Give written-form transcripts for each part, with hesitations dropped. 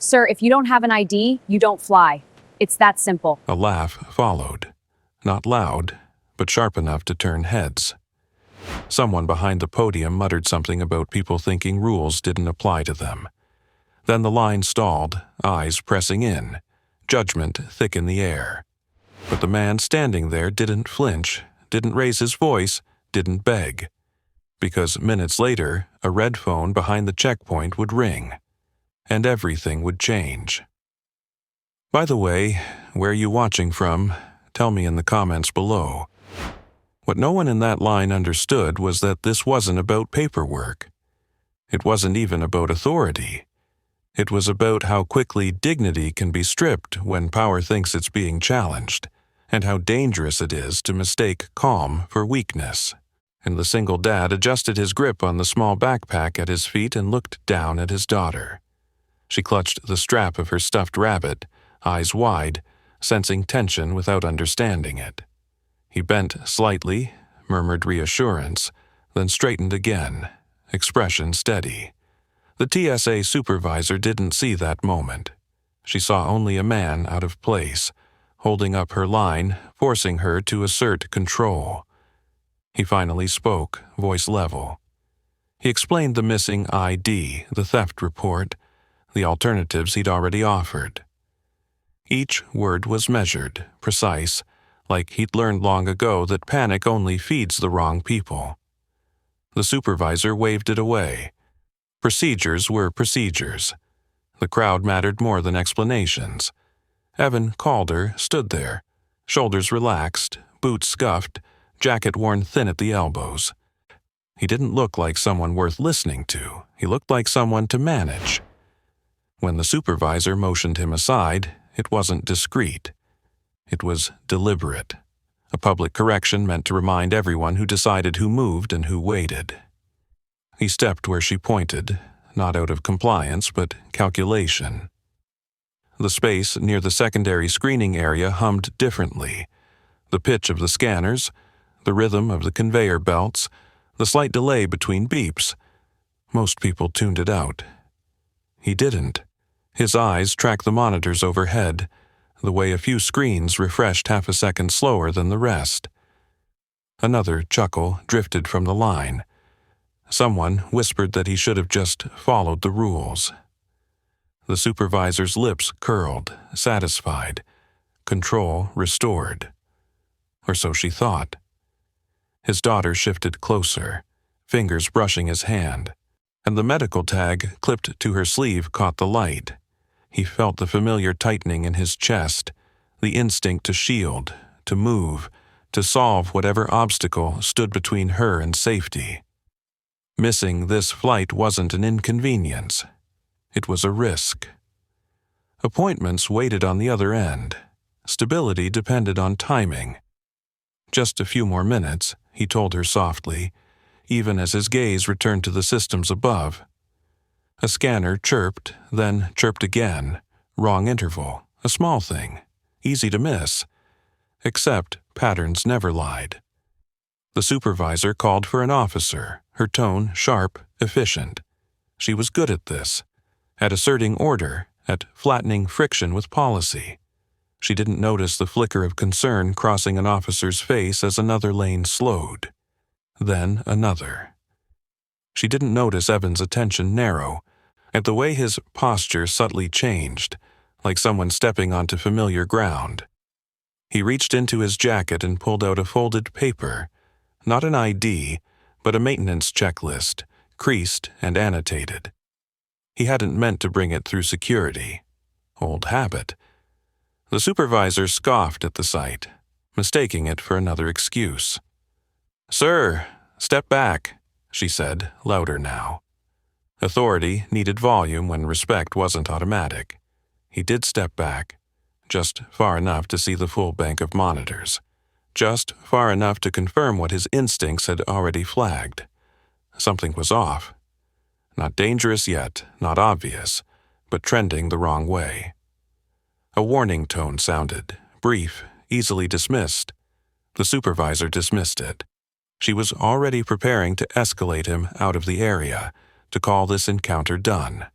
Sir, if you don't have an ID, you don't fly. It's that simple. A laugh followed. Not loud, but sharp enough to turn heads. Someone behind the podium muttered something about people thinking rules didn't apply to them. Then the line stalled, eyes pressing in, judgment thick in the air. But the man standing there didn't flinch, didn't raise his voice, didn't beg. Because minutes later, a red phone behind the checkpoint would ring. And everything would change. By the way, where are you watching from? Tell me in the comments below. What no one in that line understood was that this wasn't about paperwork. It wasn't even about authority. It was about how quickly dignity can be stripped when power thinks it's being challenged, and how dangerous it is to mistake calm for weakness. And the single dad adjusted his grip on the small backpack at his feet and looked down at his daughter. She clutched the strap of her stuffed rabbit, eyes wide, sensing tension without understanding it. He bent slightly, murmured reassurance, then straightened again, expression steady. The TSA supervisor didn't see that moment. She saw only a man out of place, holding up her line, forcing her to assert control. He finally spoke, voice level. He explained the missing ID, the theft report, the alternatives he'd already offered. Each word was measured, precise, like he'd learned long ago that panic only feeds the wrong people. The supervisor waved it away. Procedures were procedures. The crowd mattered more than explanations. Evan Calder stood there, shoulders relaxed, boots scuffed, jacket worn thin at the elbows. He didn't look like someone worth listening to. He looked like someone to manage. When the supervisor motioned him aside, it wasn't discreet. It was deliberate. A public correction meant to remind everyone who decided who moved and who waited. He stepped where she pointed, not out of compliance, but calculation. The space near the secondary screening area hummed differently. The pitch of the scanners, the rhythm of the conveyor belts, the slight delay between beeps. Most people tuned it out. He didn't. His eyes tracked the monitors overhead, the way a few screens refreshed half a second slower than the rest. Another chuckle drifted from the line. Someone whispered that he should have just followed the rules. The supervisor's lips curled, satisfied, control restored. Or so she thought. His daughter shifted closer, fingers brushing his hand, and the medical tag clipped to her sleeve caught the light. He felt the familiar tightening in his chest, the instinct to shield, to move, to solve whatever obstacle stood between her and safety. Missing this flight wasn't an inconvenience. It was a risk. Appointments waited on the other end. Stability depended on timing. Just a few more minutes, he told her softly, even as his gaze returned to the systems above. A scanner chirped, then chirped again. Wrong interval, a small thing, easy to miss. Except patterns never lied. The supervisor called for an officer, her tone sharp, efficient. She was good at this, at asserting order, at flattening friction with policy. She didn't notice the flicker of concern crossing an officer's face as another lane slowed. Then another. She didn't notice Evan's attention narrow, at the way his posture subtly changed, like someone stepping onto familiar ground. He reached into his jacket and pulled out a folded paper, not an ID, but a maintenance checklist, creased and annotated. He hadn't meant to bring it through security. Old habit. The supervisor scoffed at the sight, mistaking it for another excuse. "Sir, step back," she said, louder now. Authority needed volume when respect wasn't automatic. He did step back, just far enough to see the full bank of monitors, just far enough to confirm what his instincts had already flagged. Something was off. Not dangerous yet, not obvious, but trending the wrong way. A warning tone sounded, brief, easily dismissed. The supervisor dismissed it. She was already preparing to escalate him out of the area, to call this encounter done.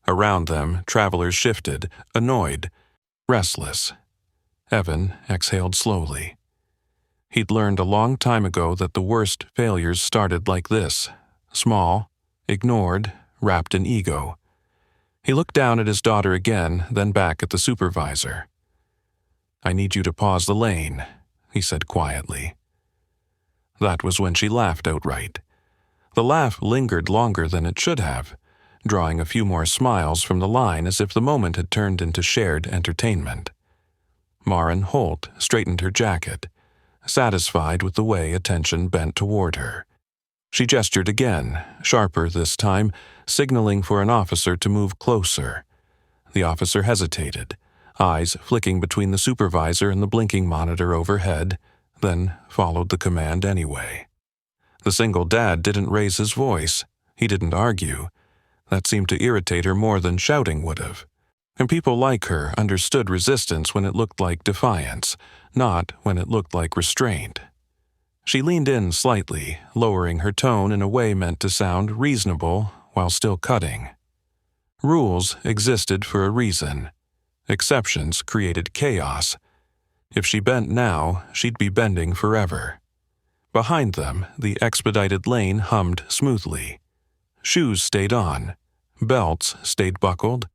Around them, travelers shifted, annoyed, restless. Evan exhaled slowly. He'd learned a long time ago that the worst failures started like this, small, ignored, wrapped in ego. He looked down at his daughter again, then back at the supervisor. "I need you to pause the lane," he said quietly. That was when she laughed outright. The laugh lingered longer than it should have, drawing a few more smiles from the line as if the moment had turned into shared entertainment. Maren Holt straightened her jacket, satisfied with the way attention bent toward her. She gestured again, sharper this time, signaling for an officer to move closer. The officer hesitated, eyes flicking between the supervisor and the blinking monitor overhead, then followed the command anyway. The single dad didn't raise his voice. He didn't argue. That seemed to irritate her more than shouting would have. And people like her understood resistance when it looked like defiance, not when it looked like restraint. She leaned in slightly, lowering her tone in a way meant to sound reasonable while still cutting. Rules existed for a reason. Exceptions created chaos. If she bent now, she'd be bending forever. Behind them, the expedited lane hummed smoothly. Shoes stayed on. Belts stayed buckled.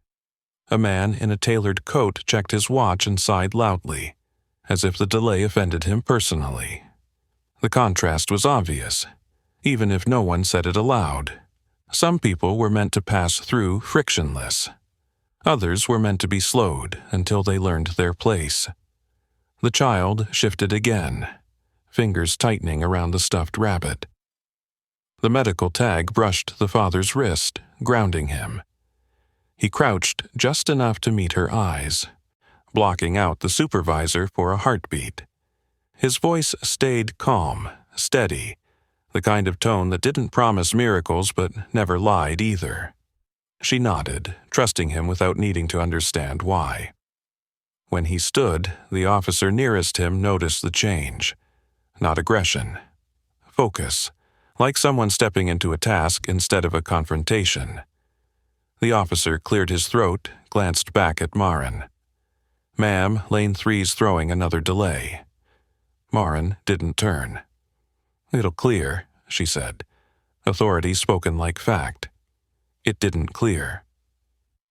A man in a tailored coat checked his watch and sighed loudly, as if the delay offended him personally. The contrast was obvious, even if no one said it aloud. Some people were meant to pass through frictionless. Others were meant to be slowed until they learned their place. The child shifted again, fingers tightening around the stuffed rabbit. The medical tag brushed the father's wrist, grounding him. He crouched just enough to meet her eyes, blocking out the supervisor for a heartbeat. His voice stayed calm, steady, the kind of tone that didn't promise miracles but never lied either. She nodded, trusting him without needing to understand why. When he stood, the officer nearest him noticed the change. Not aggression. Focus, like someone stepping into a task instead of a confrontation. The officer cleared his throat, glanced back at Maren. "Ma'am, lane 3's throwing another delay." Maren didn't turn. "It'll clear," she said. Authority spoken like fact. It didn't clear.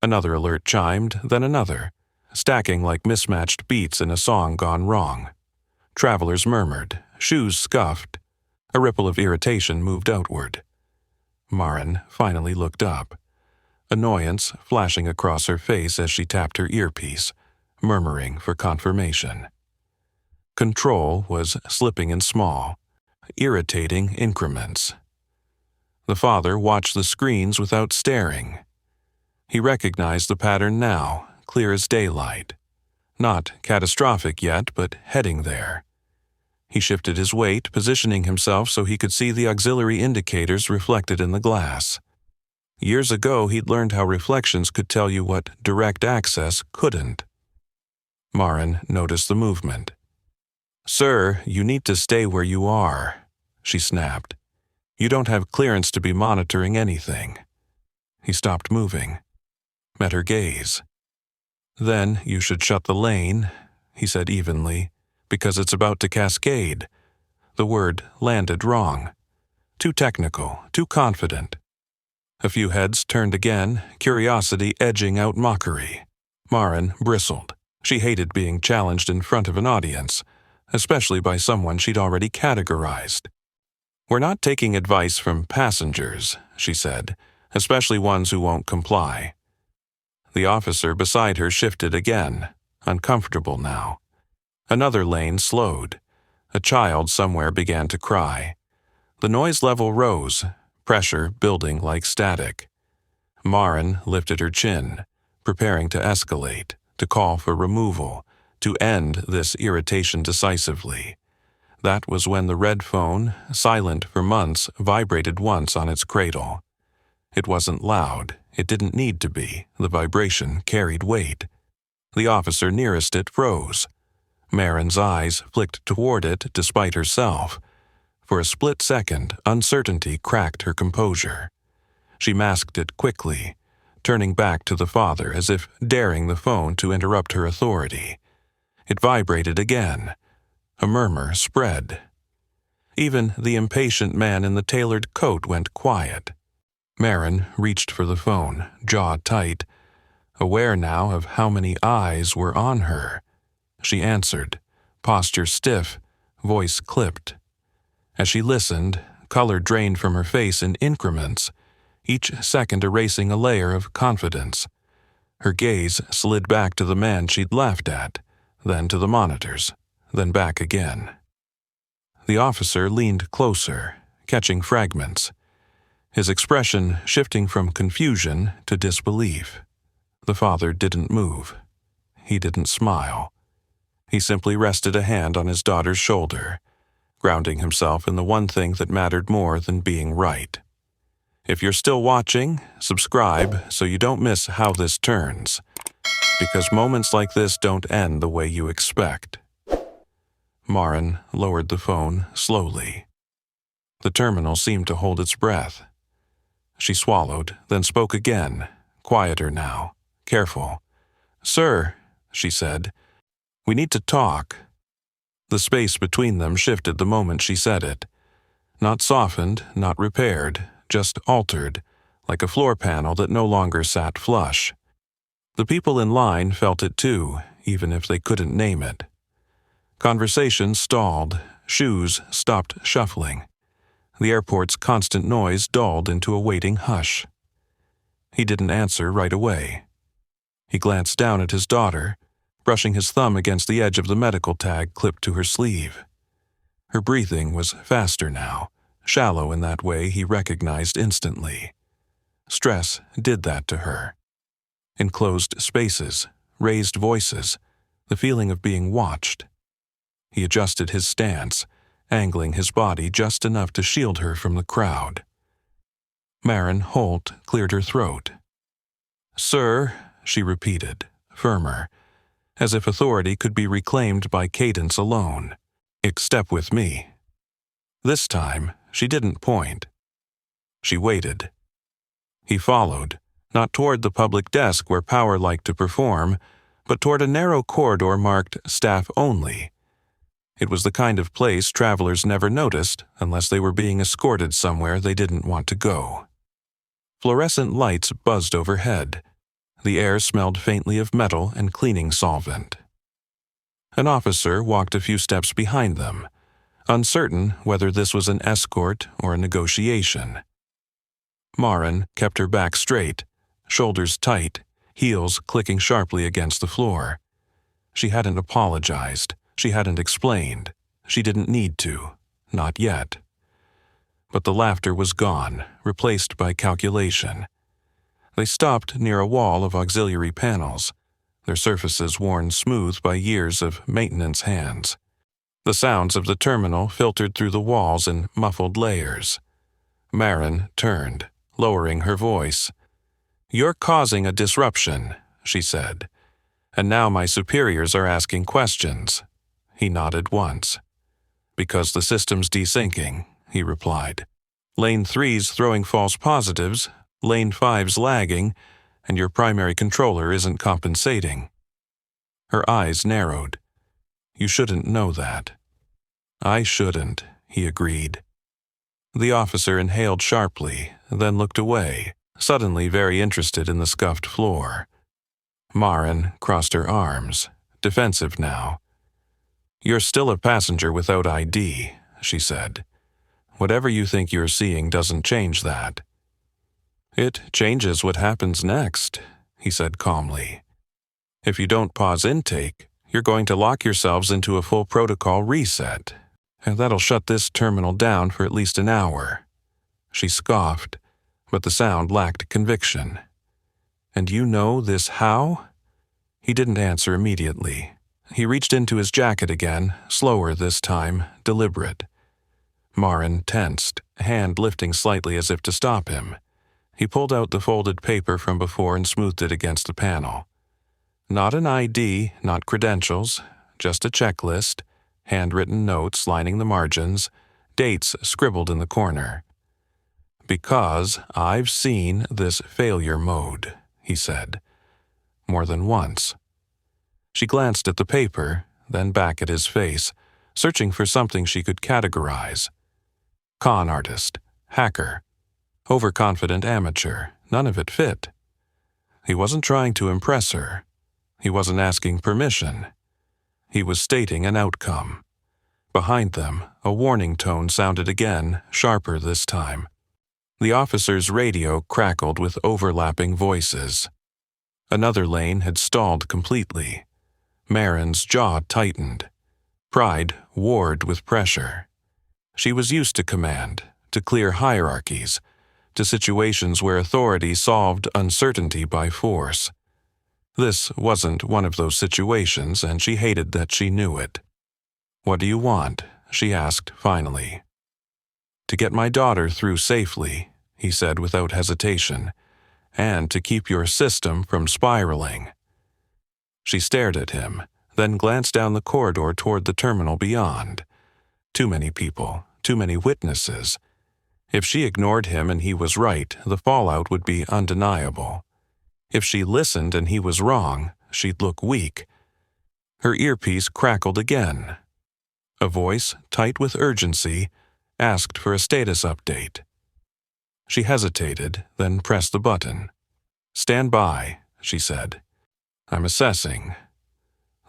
Another alert chimed, then another, stacking like mismatched beats in a song gone wrong. Travelers murmured, shoes scuffed. A ripple of irritation moved outward. Maren finally looked up, annoyance flashing across her face as she tapped her earpiece, murmuring for confirmation. Control was slipping in small, irritating increments. The father watched the screens without staring. He recognized the pattern now, clear as daylight. Not catastrophic yet, but heading there. He shifted his weight, positioning himself so he could see the auxiliary indicators reflected in the glass. Years ago, he'd learned how reflections could tell you what direct access couldn't. Maren noticed the movement. "Sir, you need to stay where you are," she snapped. "You don't have clearance to be monitoring anything." He stopped moving, met her gaze. "Then you should shut the lane," he said evenly, "because it's about to cascade." The word landed wrong. Too technical, too confident. A few heads turned again, curiosity edging out mockery. Maren bristled. She hated being challenged in front of an audience, especially by someone she'd already categorized. "We're not taking advice from passengers," she said, "especially ones who won't comply." The officer beside her shifted again, uncomfortable now. Another lane slowed. A child somewhere began to cry. The noise level rose, pressure building like static. Maren lifted her chin, preparing to escalate, to call for removal, to end this irritation decisively. That was when the red phone, silent for months, vibrated once on its cradle. It wasn't loud. It didn't need to be. The vibration carried weight. The officer nearest it froze. Maren's eyes flicked toward it despite herself. For a split second, uncertainty cracked her composure. She masked it quickly, turning back to the father as if daring the phone to interrupt her authority. It vibrated again. A murmur spread. Even the impatient man in the tailored coat went quiet. Marin reached for the phone, jaw tight, aware now of how many eyes were on her. She answered, posture stiff, voice clipped. As she listened, color drained from her face in increments, each second erasing a layer of confidence. Her gaze slid back to the man she'd laughed at, then to the monitors, then back again. The officer leaned closer, catching fragments, his expression shifting from confusion to disbelief. The father didn't move. He didn't smile. He simply rested a hand on his daughter's shoulder, grounding himself in the one thing that mattered more than being right. If you're still watching, subscribe so you don't miss how this turns, because moments like this don't end the way you expect. Marin lowered the phone slowly. The terminal seemed to hold its breath. She swallowed, then spoke again, quieter now, careful. "Sir," she said, "we need to talk." The space between them shifted the moment she said it. Not softened, not repaired, just altered, like a floor panel that no longer sat flush. The people in line felt it too, even if they couldn't name it. Conversation stalled, shoes stopped shuffling. The airport's constant noise dulled into a waiting hush. He didn't answer right away. He glanced down at his daughter, brushing his thumb against the edge of the medical tag clipped to her sleeve. Her breathing was faster now, shallow in that way he recognized instantly. Stress did that to her. Enclosed spaces, raised voices, the feeling of being watched. He adjusted his stance, angling his body just enough to shield her from the crowd. Marin Holt cleared her throat. "Sir," she repeated, firmer, as if authority could be reclaimed by cadence alone. "Step with me." This time, she didn't point. She waited. He followed, not toward the public desk where power liked to perform, but toward a narrow corridor marked "Staff Only." It was the kind of place travelers never noticed unless they were being escorted somewhere they didn't want to go. Fluorescent lights buzzed overhead. The air smelled faintly of metal and cleaning solvent. An officer walked a few steps behind them, uncertain whether this was an escort or a negotiation. Marin kept her back straight, shoulders tight, heels clicking sharply against the floor. She hadn't apologized. She hadn't explained. She didn't need to. Not yet. But the laughter was gone, replaced by calculation. They stopped near a wall of auxiliary panels, their surfaces worn smooth by years of maintenance hands. The sounds of the terminal filtered through the walls in muffled layers. Marin turned, lowering her voice. "You're causing a disruption," she said. "And now my superiors are asking questions." He nodded once. "Because the system's desyncing," he replied. "Lane 3's throwing false positives, Lane 5's lagging, and your primary controller isn't compensating." Her eyes narrowed. "You shouldn't know that." "I shouldn't," he agreed. The officer inhaled sharply, then looked away, suddenly very interested in the scuffed floor. Marin crossed her arms, defensive now. "You're still a passenger without ID," she said. "Whatever you think you're seeing doesn't change that." "It changes what happens next," he said calmly. "If you don't pause intake, you're going to lock yourselves into a full protocol reset, and that'll shut this terminal down for at least an hour." She scoffed, but the sound lacked conviction. "And you know this how?" He didn't answer immediately. He reached into his jacket again, slower this time, deliberate. Marin tensed, hand lifting slightly as if to stop him. He pulled out the folded paper from before and smoothed it against the panel. Not an ID, not credentials, just a checklist, handwritten notes lining the margins, dates scribbled in the corner. "Because I've seen this failure mode," he said, more than once. She glanced at the paper, then back at his face, searching for something she could categorize. Con artist, hacker, overconfident amateur, none of it fit. He wasn't trying to impress her. He wasn't asking permission. He was stating an outcome. Behind them, a warning tone sounded again, sharper this time. The officer's radio crackled with overlapping voices. Another lane had stalled completely. Marin's jaw tightened. Pride warred with pressure. She was used to command, to clear hierarchies, to situations where authority solved uncertainty by force. This wasn't one of those situations, and she hated that she knew it. "What do you want?" she asked finally. "To get my daughter through safely," he said without hesitation, "and to keep your system from spiraling." She stared at him, then glanced down the corridor toward the terminal beyond. Too many people, too many witnesses. If she ignored him and he was right, the fallout would be undeniable. If she listened and he was wrong, she'd look weak. Her earpiece crackled again. A voice, tight with urgency, asked for a status update. She hesitated, then pressed the button. "Stand by," she said. "I'm assessing."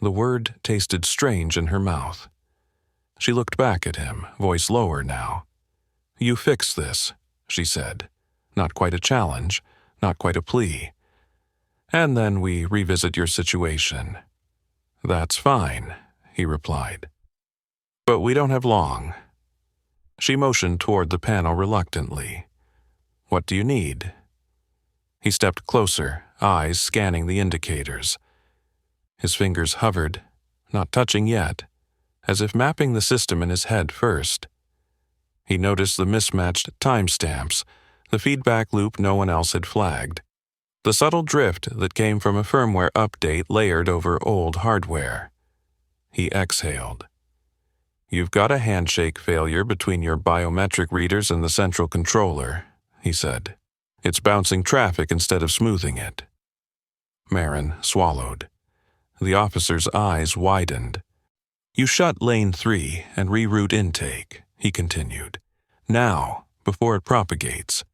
The word tasted strange in her mouth. She looked back at him, voice lower now. "You fix this," she said. Not quite a challenge, not quite a plea. "And then we revisit your situation." "That's fine," he replied. "But we don't have long." She motioned toward the panel reluctantly. "What do you need?" He stepped closer, eyes scanning the indicators. His fingers hovered, not touching yet, as if mapping the system in his head first. He noticed the mismatched timestamps, the feedback loop no one else had flagged, the subtle drift that came from a firmware update layered over old hardware. He exhaled. "You've got a handshake failure between your biometric readers and the central controller," he said. "It's bouncing traffic instead of smoothing it." Marin swallowed. The officer's eyes widened. "You shut lane 3 and reroute intake," he continued. "Now, before it propagates."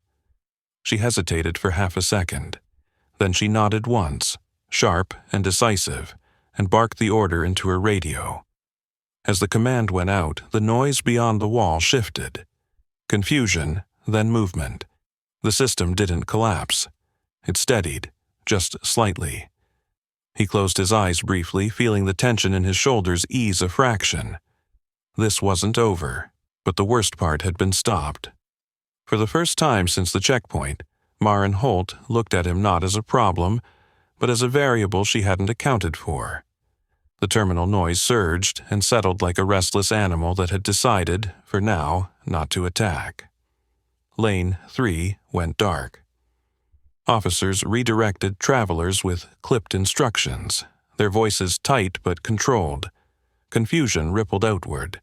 She hesitated for half a second. Then she nodded once, sharp and decisive, and barked the order into her radio. As the command went out, the noise beyond the wall shifted. Confusion, then movement. The system didn't collapse. It steadied, just slightly. He closed his eyes briefly, feeling the tension in his shoulders ease a fraction. This wasn't over, but the worst part had been stopped. For the first time since the checkpoint, Marin Holt looked at him not as a problem, but as a variable she hadn't accounted for. The terminal noise surged and settled like a restless animal that had decided, for now, not to attack. Lane 3 went dark. Officers redirected travelers with clipped instructions, their voices tight but controlled. Confusion rippled outward,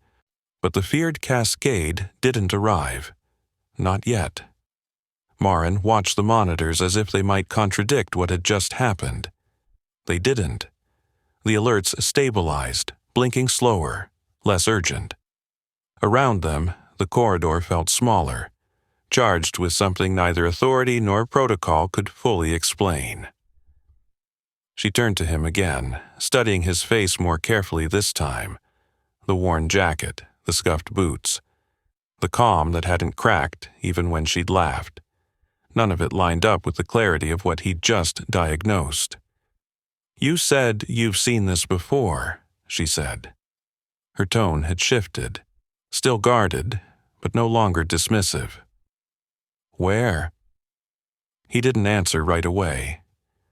but the feared cascade didn't arrive. Not yet. Marin watched the monitors as if they might contradict what had just happened. They didn't. The alerts stabilized, blinking slower, less urgent. Around them, the corridor felt smaller, charged with something neither authority nor protocol could fully explain. She turned to him again, studying his face more carefully this time. The worn jacket, the scuffed boots. The calm that hadn't cracked even when she'd laughed. None of it lined up with the clarity of what he'd just diagnosed. "You said you've seen this before," she said. Her tone had shifted, still guarded, but no longer dismissive. "Where?" He didn't answer right away.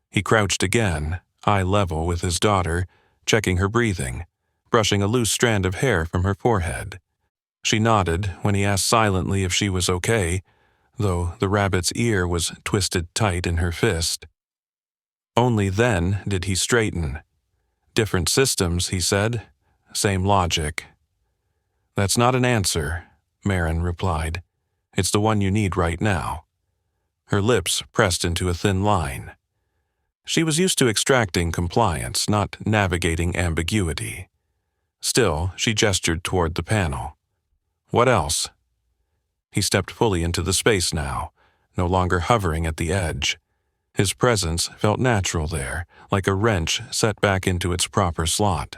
He crouched again, eye level with his daughter, checking her breathing, brushing a loose strand of hair from her forehead. She nodded when he asked silently if she was okay, though the rabbit's ear was twisted tight in her fist. Only then did he straighten. "Different systems," he said. "Same logic." "That's not an answer," Marin replied. "It's the one you need right now." Her lips pressed into a thin line. She was used to extracting compliance, not navigating ambiguity. Still, she gestured toward the panel. What else? He stepped fully into the space now, no longer hovering at the edge. His presence felt natural there, like a wrench set back into its proper slot.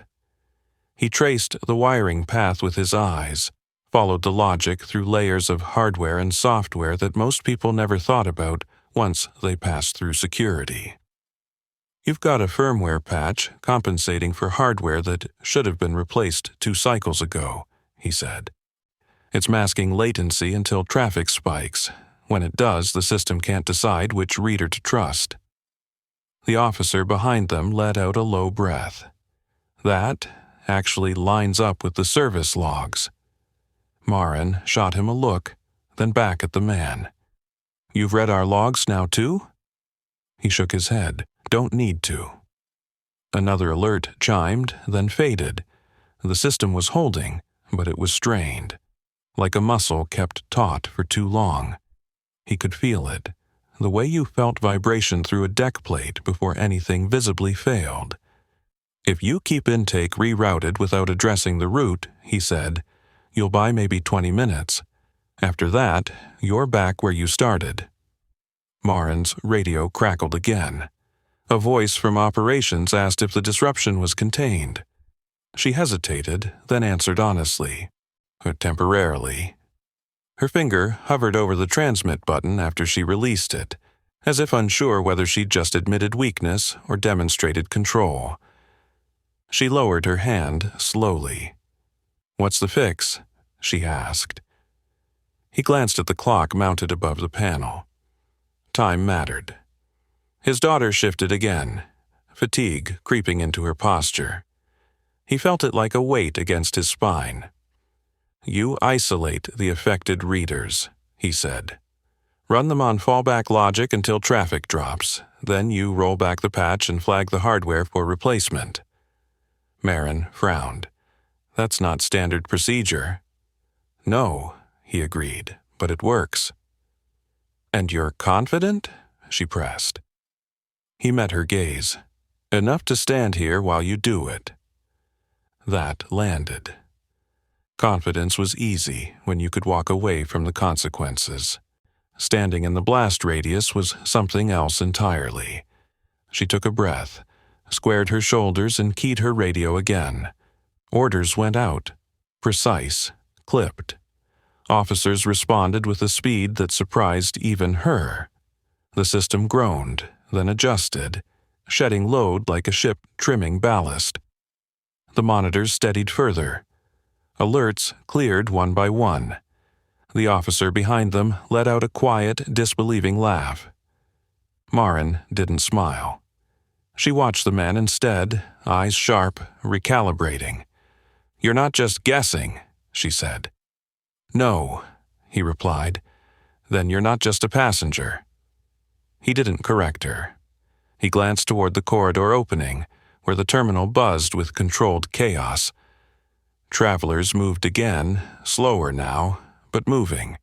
He traced the wiring path with his eyes, followed the logic through layers of hardware and software that most people never thought about once they passed through security. You've got a firmware patch compensating for hardware that should have been replaced 2 cycles ago, he said. It's masking latency until traffic spikes. When it does, the system can't decide which reader to trust. The officer behind them let out a low breath. That actually lines up with the service logs. Marin shot him a look, then back at the man. You've read our logs now too? He shook his head. Don't need to. Another alert chimed, then faded. The system was holding, but it was strained, like a muscle kept taut for too long. He could feel it, the way you felt vibration through a deck plate before anything visibly failed. If you keep intake rerouted without addressing the route, he said, you'll buy maybe 20 minutes. After that, you're back where you started. Marin's radio crackled again. A voice from operations asked if the disruption was contained. She hesitated, then answered honestly. Temporarily. Her finger hovered over the transmit button after she released it, as if unsure whether she'd just admitted weakness or demonstrated control. She lowered her hand slowly. What's the fix? She asked. He glanced at the clock mounted above the panel. Time mattered. His daughter shifted again, fatigue creeping into her posture. He felt it like a weight against his spine. You isolate the affected readers, he said. Run them on fallback logic until traffic drops. Then you roll back the patch and flag the hardware for replacement. Marin frowned. That's not standard procedure. No, he agreed, but it works. And you're confident? She pressed. He met her gaze. Enough to stand here while you do it. That landed. Confidence was easy when you could walk away from the consequences. Standing in the blast radius was something else entirely. She took a breath, squared her shoulders, and keyed her radio again. Orders went out. Precise, clipped. Officers responded with a speed that surprised even her. The system groaned, then adjusted, shedding load like a ship trimming ballast. The monitors steadied further. Alerts cleared one by one. The officer behind them let out a quiet, disbelieving laugh. Marin didn't smile. She watched the man instead, eyes sharp, recalibrating. You're not just guessing, she said. No, he replied. Then you're not just a passenger. He didn't correct her. He glanced toward the corridor opening, where the terminal buzzed with controlled chaos. Travelers moved again, slower now, but moving.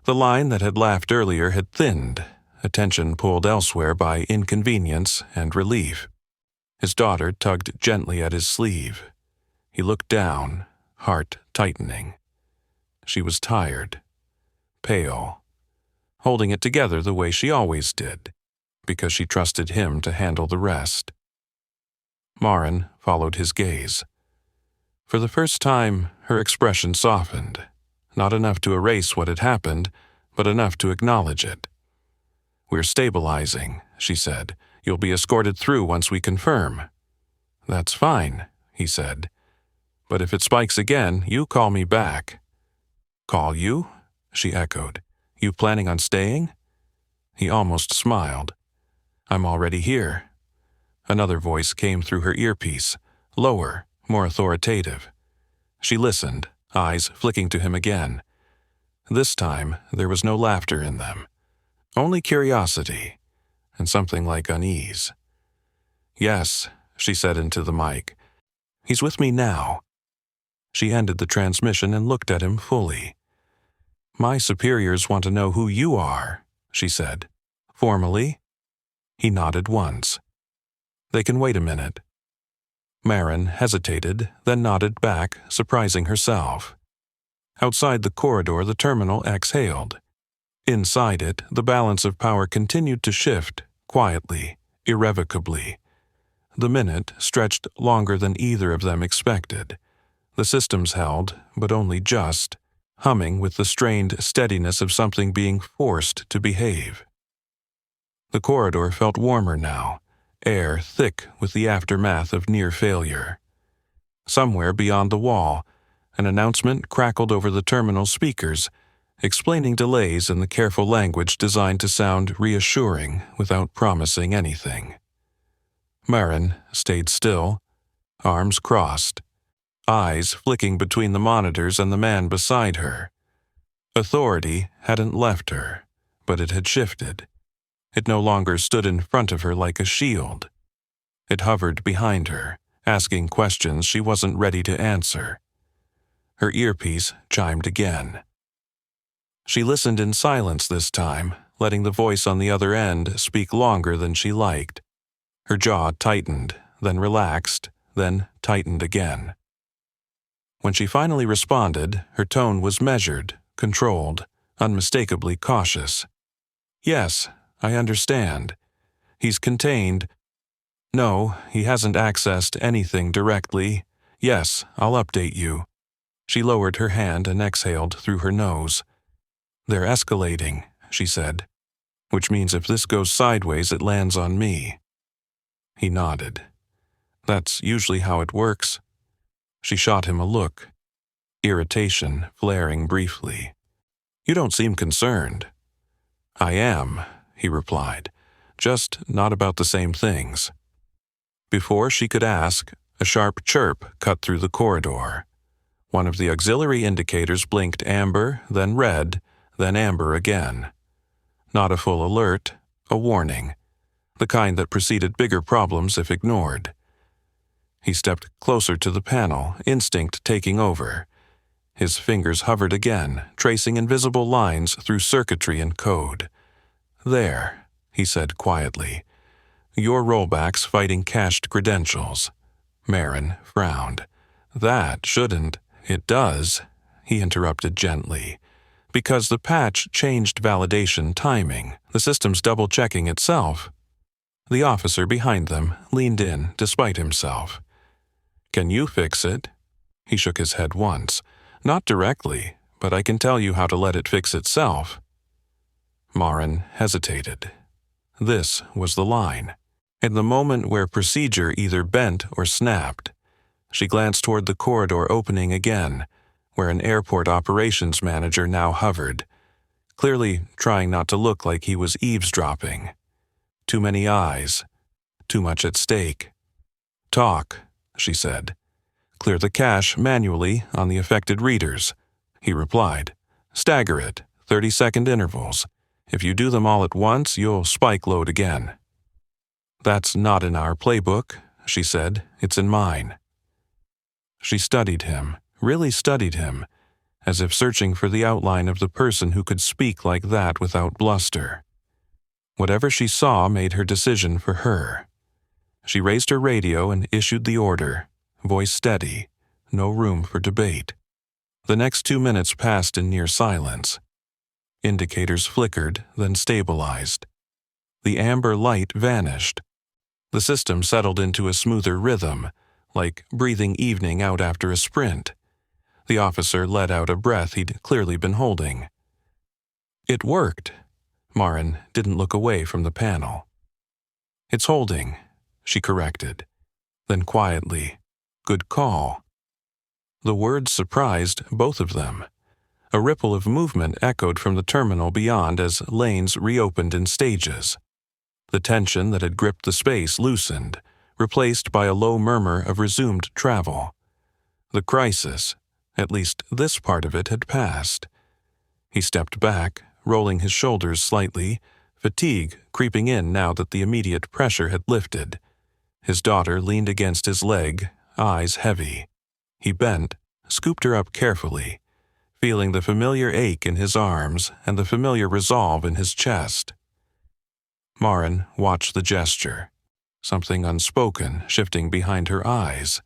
The line that had laughed earlier had thinned, attention pulled elsewhere by inconvenience and relief. His daughter tugged gently at his sleeve. He looked down, heart tightening. She was tired, pale, holding it together the way she always did, because she trusted him to handle the rest. Marin followed his gaze. For the first time, her expression softened, not enough to erase what had happened, but enough to acknowledge it. We're stabilizing, she said. You'll be escorted through once we confirm. That's fine, he said. But if it spikes again, you call me back. Call you? She echoed. You planning on staying? He almost smiled. I'm already here. Another voice came through her earpiece, lower, more authoritative. She listened, eyes flicking to him again. This time, there was no laughter in them. Only curiosity, and something like unease. Yes, she said into the mic. He's with me now. She ended the transmission and looked at him fully. My superiors want to know who you are, she said. Formally? He nodded once. They can wait a minute. Marin hesitated, then nodded back, surprising herself. Outside the corridor, the terminal exhaled. Inside it, the balance of power continued to shift, quietly, irrevocably. The minute stretched longer than either of them expected. The systems held, but only just, humming with the strained steadiness of something being forced to behave. The corridor felt warmer now, air thick with the aftermath of near failure. Somewhere beyond the wall, an announcement crackled over the terminal speakers, explaining delays in the careful language designed to sound reassuring without promising anything. Marin stayed still, arms crossed, eyes flicking between the monitors and the man beside her. Authority hadn't left her, but it had shifted. It no longer stood in front of her like a shield. It hovered behind her, asking questions she wasn't ready to answer. Her earpiece chimed again. She listened in silence this time, letting the voice on the other end speak longer than she liked. Her jaw tightened, then relaxed, then tightened again. When she finally responded, her tone was measured, controlled, unmistakably cautious. "Yes, I understand. He's contained. No, he hasn't accessed anything directly. Yes, I'll update you." She lowered her hand and exhaled through her nose. "They're escalating," she said, "which means if this goes sideways, it lands on me." He nodded. "That's usually how it works." She shot him a look, irritation flaring briefly. "You don't seem concerned." "I am," he replied, "just not about the same things." Before she could ask, a sharp chirp cut through the corridor. One of the auxiliary indicators blinked amber, then red, then amber again. Not a full alert, a warning, the kind that preceded bigger problems if ignored. He stepped closer to the panel, instinct taking over. His fingers hovered again, tracing invisible lines through circuitry and code. "There," he said quietly. "Your rollbacks fighting cached credentials." Marin frowned. "That shouldn't—" "It does," he interrupted gently. "Because the patch changed validation timing, the system's double-checking itself." The officer behind them leaned in despite himself. "Can you fix it?" He shook his head once. "Not directly, but I can tell you how to let it fix itself." Marin hesitated. This was the line. In the moment where procedure either bent or snapped, she glanced toward the corridor opening again, where an airport operations manager now hovered, clearly trying not to look like he was eavesdropping. Too many eyes, too much at stake. "Talk," she said. "Clear the cache manually on the affected readers," he replied. "Stagger it, 30-second intervals. If you do them all at once, you'll spike load again." "That's not in our playbook," she said. "It's in mine." She studied him, really studied him, as if searching for the outline of the person who could speak like that without bluster. Whatever she saw made her decision for her. She raised her radio and issued the order, voice steady, no room for debate. The next 2 minutes passed in near silence. Indicators flickered, then stabilized. The amber light vanished. The system settled into a smoother rhythm, like breathing evening out after a sprint. The officer let out a breath he'd clearly been holding. "It worked." Marin didn't look away from the panel. "It's holding," she corrected. Then quietly, "Good call." The words surprised both of them. A ripple of movement echoed from the terminal beyond as lanes reopened in stages. The tension that had gripped the space loosened, replaced by a low murmur of resumed travel. The crisis, at least this part of it, had passed. He stepped back, rolling his shoulders slightly, fatigue creeping in now that the immediate pressure had lifted. His daughter leaned against his leg, eyes heavy. He bent, scooped her up carefully, feeling the familiar ache in his arms and the familiar resolve in his chest. Marin watched the gesture, something unspoken shifting behind her eyes.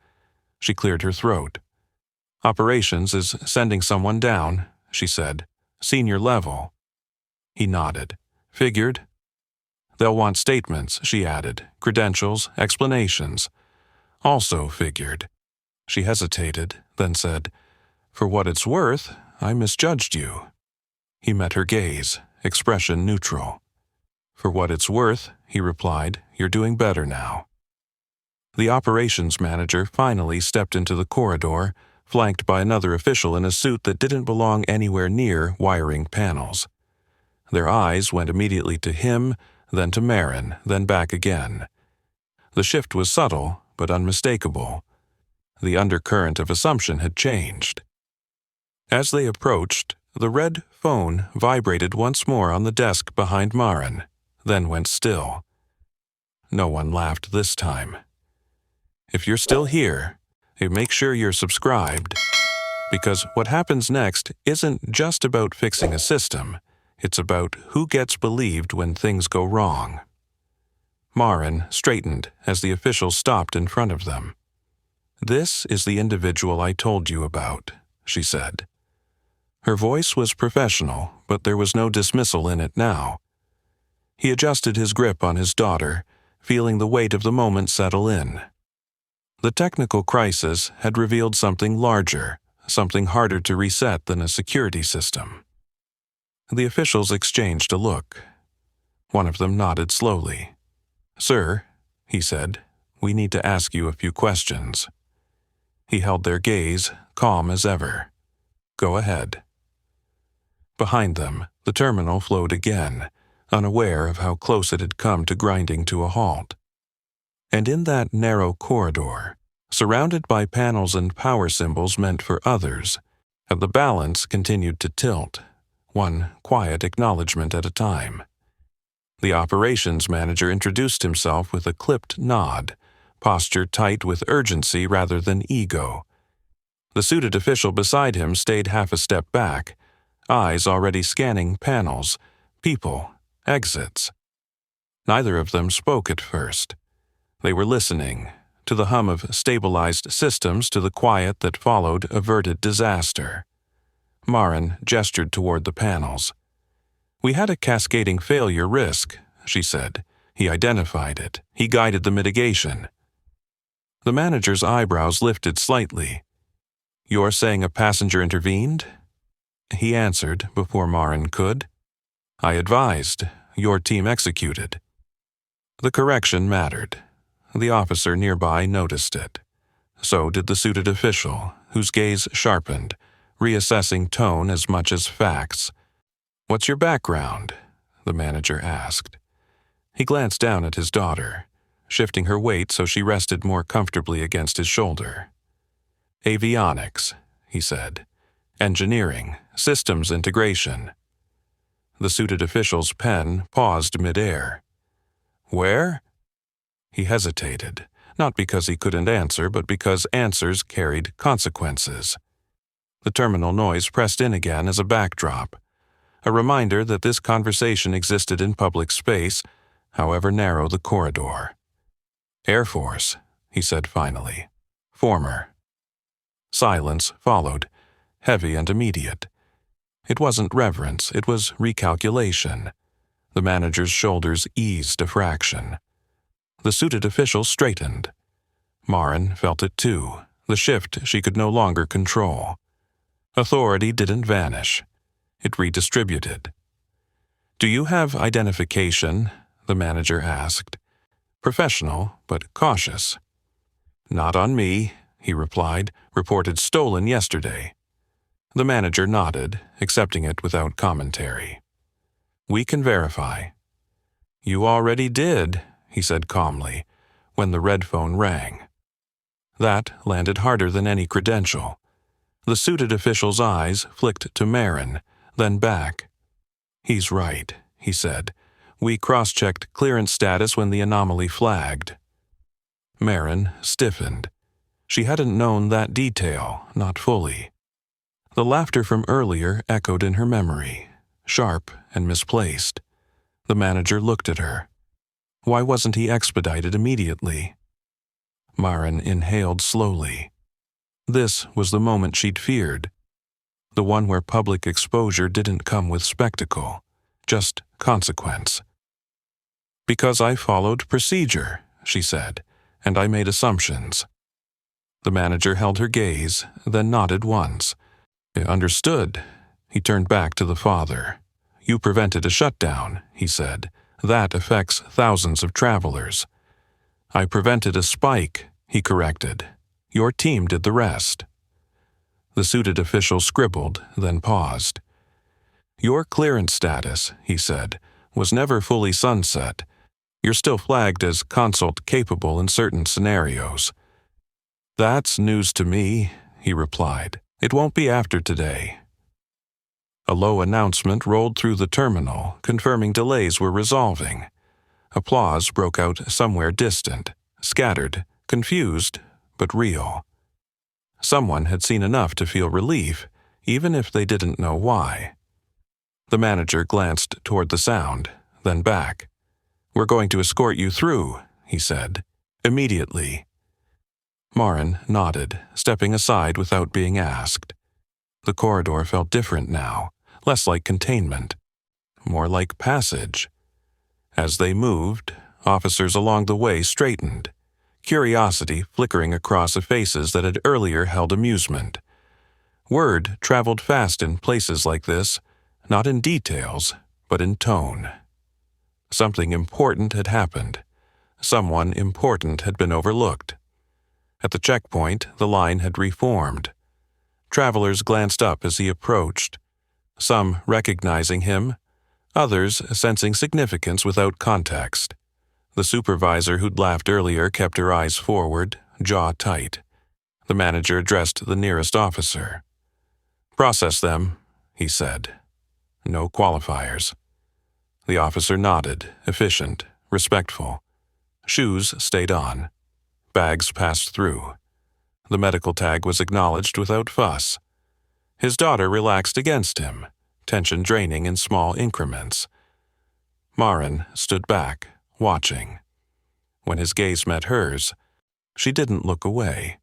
She cleared her throat. "Operations is sending someone down," she said. "Senior level." He nodded. "Figured." "They'll want statements," she added. "Credentials, explanations." "Also figured." She hesitated, then said, "For what it's worth, I misjudged you." He met her gaze, expression neutral. "For what it's worth," he replied, "you're doing better now." The operations manager finally stepped into the corridor, flanked by another official in a suit that didn't belong anywhere near wiring panels. Their eyes went immediately to him, then to Marin, then back again. The shift was subtle, but unmistakable. The undercurrent of assumption had changed. As they approached, the red phone vibrated once more on the desk behind Marin, then went still. No one laughed this time. "If you're still here, make sure you're subscribed, because what happens next isn't just about fixing a system, it's about who gets believed when things go wrong." Marin straightened as the official stopped in front of them. "This is the individual I told you about," she said. Her voice was professional, but there was no dismissal in it now. He adjusted his grip on his daughter, feeling the weight of the moment settle in. The technical crisis had revealed something larger, something harder to reset than a security system. The officials exchanged a look. One of them nodded slowly. "Sir," he said, "we need to ask you a few questions." He held their gaze, calm as ever. "Go ahead." Behind them, the terminal flowed again, unaware of how close it had come to grinding to a halt. And in that narrow corridor, surrounded by panels and power symbols meant for others, the balance continued to tilt, one quiet acknowledgement at a time. The operations manager introduced himself with a clipped nod, posture tight with urgency rather than ego. The suited official beside him stayed half a step back, eyes already scanning panels, people, exits. Neither of them spoke at first. They were listening, to the hum of stabilized systems, to the quiet that followed averted disaster. Marin gestured toward the panels. "We had a cascading failure risk," she said. "He identified it. He guided the mitigation." The manager's eyebrows lifted slightly. "You're saying a passenger intervened?" He answered before Marin could. "I advised. Your team executed." The correction mattered. The officer nearby noticed it. So did the suited official, whose gaze sharpened, reassessing tone as much as facts. "What's your background?" the manager asked. He glanced down at his daughter, shifting her weight so she rested more comfortably against his shoulder. "Avionics," he said. "Engineering, systems integration." The suited official's pen paused midair. "Where?" He hesitated, not because he couldn't answer, but because answers carried consequences. The terminal noise pressed in again as a backdrop, a reminder that this conversation existed in public space, however narrow the corridor. "Air Force," he said finally. "Former." Silence followed, heavy and immediate. It wasn't reverence, it was recalculation. The manager's shoulders eased a fraction. The suited official straightened. Marin felt it too, the shift she could no longer control. Authority didn't vanish. It redistributed. "Do you have identification?" the manager asked. Professional, but cautious. "Not on me," he replied. "Reported stolen yesterday." The manager nodded, accepting it without commentary. "We can verify." "You already did," he said calmly, when the red phone rang. That landed harder than any credential. The suited official's eyes flicked to Marin, then back. "He's right," he said. "We cross-checked clearance status when the anomaly flagged." Marin stiffened. She hadn't known that detail, not fully. The laughter from earlier echoed in her memory, sharp and misplaced. The manager looked at her. Why wasn't he expedited immediately? Maren inhaled slowly. This was the moment she'd feared. The one where public exposure didn't come with spectacle, just consequence. Because I followed procedure, she said, and I made assumptions. The manager held her gaze, then nodded once. Understood. He turned back to the father. You prevented a shutdown, he said. That affects thousands of travelers. I prevented a spike, he corrected. Your team did the rest. The suited official scribbled, then paused. Your clearance status, he said, was never fully sunset. You're still flagged as consult capable in certain scenarios. That's news to me, he replied. It won't be after today. A low announcement rolled through the terminal, confirming delays were resolving. Applause broke out somewhere distant, scattered, confused, but real. Someone had seen enough to feel relief, even if they didn't know why. The manager glanced toward the sound, then back. We're going to escort you through, he said. Immediately. Maren nodded, stepping aside without being asked. The corridor felt different now, less like containment, more like passage. As they moved, officers along the way straightened, curiosity flickering across the faces that had earlier held amusement. Word traveled fast in places like this, not in details, but in tone. Something important had happened. Someone important had been overlooked. At the checkpoint, the line had reformed. Travelers glanced up as he approached, some recognizing him, others sensing significance without context. The supervisor who'd laughed earlier kept her eyes forward, jaw tight. The manager addressed the nearest officer. Process them, he said. No qualifiers. The officer nodded, efficient, respectful. Shoes stayed on. Bags passed through. The medical tag was acknowledged without fuss. His daughter relaxed against him, tension draining in small increments. Maren stood back, watching. When his gaze met hers, she didn't look away.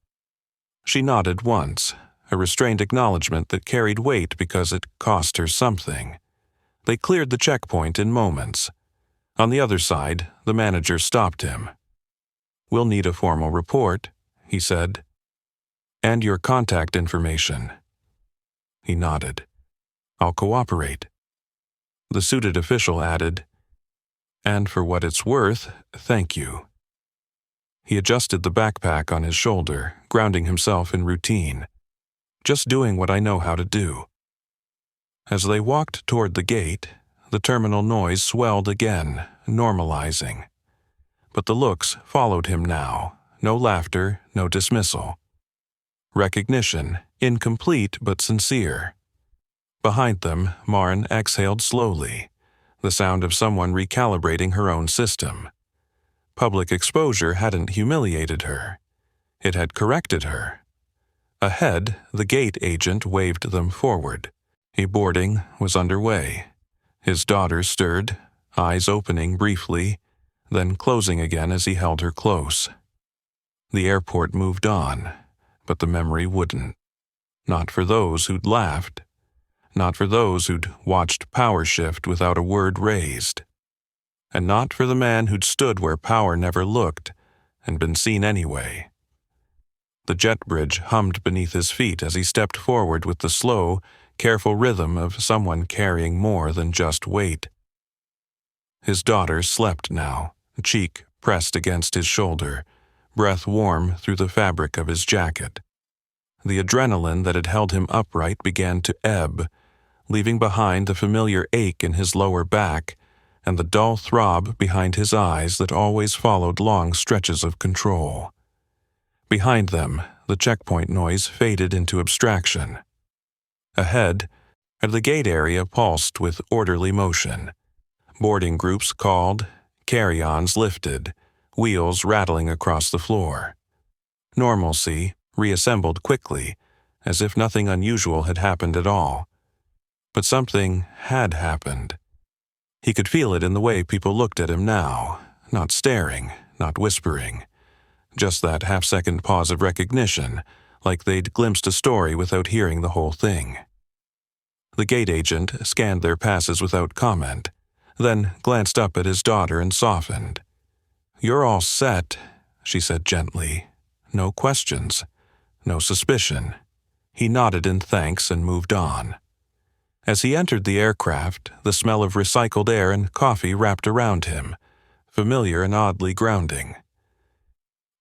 She nodded once, a restrained acknowledgement that carried weight because it cost her something. They cleared the checkpoint in moments. On the other side, the manager stopped him. We'll need a formal report, he said. And your contact information. He nodded. I'll cooperate. The suited official added, and for what it's worth, thank you. He adjusted the backpack on his shoulder, grounding himself in routine. Just doing what I know how to do. As they walked toward the gate, the terminal noise swelled again, normalizing. But the looks followed him now, no laughter, no dismissal. Recognition, incomplete but sincere. Behind them, Maren exhaled slowly, the sound of someone recalibrating her own system. Public exposure hadn't humiliated her. It had corrected her. Ahead, the gate agent waved them forward. A boarding was underway. His daughter stirred, eyes opening briefly, then closing again as he held her close. The airport moved on, but the memory wouldn't. Not for those who'd laughed. Not for those who'd watched power shift without a word raised. And not for the man who'd stood where power never looked and been seen anyway. The jet bridge hummed beneath his feet as he stepped forward with the slow, careful rhythm of someone carrying more than just weight. His daughter slept now, cheek pressed against his shoulder, breath warm through the fabric of his jacket. The adrenaline that had held him upright began to ebb, leaving behind the familiar ache in his lower back and the dull throb behind his eyes that always followed long stretches of control. Behind them, the checkpoint noise faded into abstraction. Ahead, the gate area pulsed with orderly motion. Boarding groups called, carry-ons lifted, wheels rattling across the floor. Normalcy reassembled quickly, as if nothing unusual had happened at all. But something had happened. He could feel it in the way people looked at him now, not staring, not whispering. Just that half-second pause of recognition, like they'd glimpsed a story without hearing the whole thing. The gate agent scanned their passes without comment, then glanced up at his daughter and softened. "You're all set," she said gently. "No questions, no suspicion." He nodded in thanks and moved on. As he entered the aircraft, the smell of recycled air and coffee wrapped around him, familiar and oddly grounding.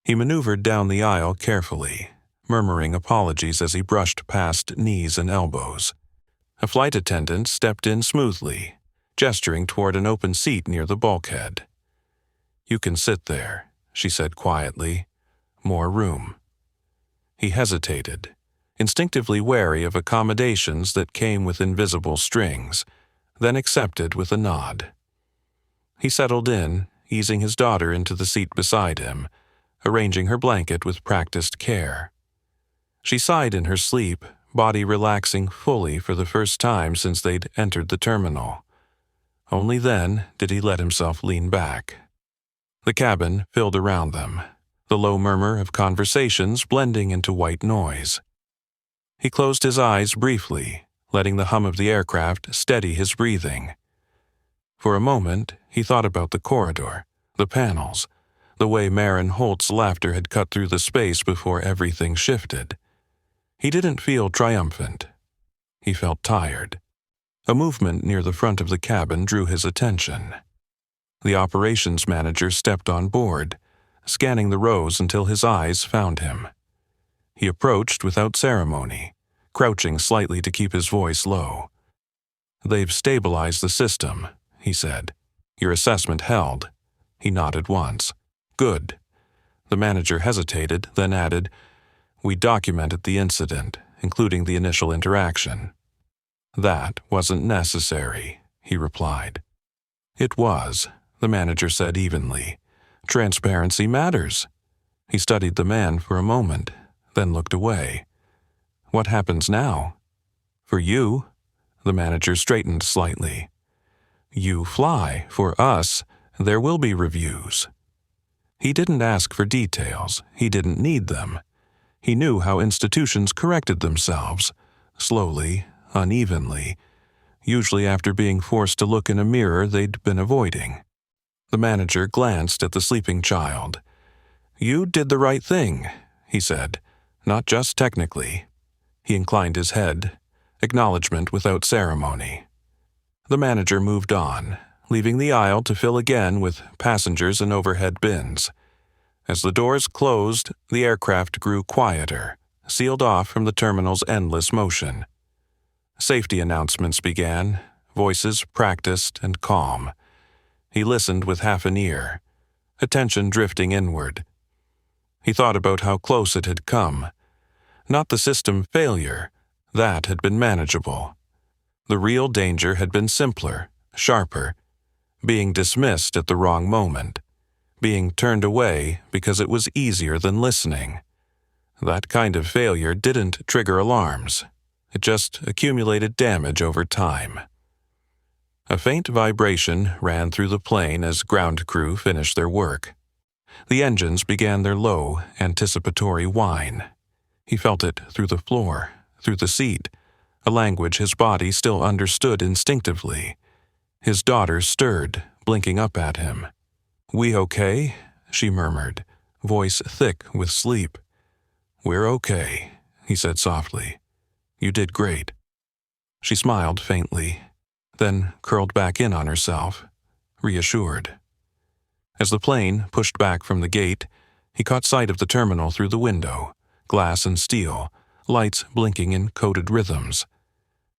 He maneuvered down the aisle carefully, murmuring apologies as he brushed past knees and elbows. A flight attendant stepped in smoothly, gesturing toward an open seat near the bulkhead. "You can sit there," she said quietly. "More room." He hesitated, instinctively wary of accommodations that came with invisible strings, then accepted with a nod. He settled in, easing his daughter into the seat beside him, arranging her blanket with practiced care. She sighed in her sleep, body relaxing fully for the first time since they'd entered the terminal. Only then did he let himself lean back. The cabin filled around them, the low murmur of conversations blending into white noise. He closed his eyes briefly, letting the hum of the aircraft steady his breathing. For a moment, he thought about the corridor, the panels, the way Marin Holt's laughter had cut through the space before everything shifted. He didn't feel triumphant. He felt tired. A movement near the front of the cabin drew his attention. The operations manager stepped on board, scanning the rows until his eyes found him. He approached without ceremony, crouching slightly to keep his voice low. "They've stabilized the system," he said. "Your assessment held." He nodded once. "Good." The manager hesitated, then added, "We documented the incident, including the initial interaction." "That wasn't necessary," he replied. "It was," the manager said evenly. "Transparency matters." He studied the man for a moment, then looked away. "What happens now?" "For you," the manager straightened slightly. "You fly. For us, there will be reviews." He didn't ask for details. He didn't need them. He knew how institutions corrected themselves, slowly, unevenly, usually after being forced to look in a mirror they'd been avoiding. The manager glanced at the sleeping child. "You did the right thing," he said, "not just technically." He inclined his head, acknowledgement without ceremony. The manager moved on, leaving the aisle to fill again with passengers and overhead bins. As the doors closed, the aircraft grew quieter, sealed off from the terminal's endless motion. Safety announcements began, voices practiced and calm. He listened with half an ear, attention drifting inward. He thought about how close it had come. Not the system failure, that had been manageable. The real danger had been simpler, sharper, being dismissed at the wrong moment, being turned away because it was easier than listening. That kind of failure didn't trigger alarms. It just accumulated damage over time. A faint vibration ran through the plane as ground crew finished their work. The engines began their low, anticipatory whine. He felt it through the floor, through the seat, a language his body still understood instinctively. His daughter stirred, blinking up at him. "We okay?" she murmured, voice thick with sleep. "We're okay," he said softly. "You did great." She smiled faintly, then curled back in on herself, reassured. As the plane pushed back from the gate, he caught sight of the terminal through the window, glass and steel, lights blinking in coded rhythms.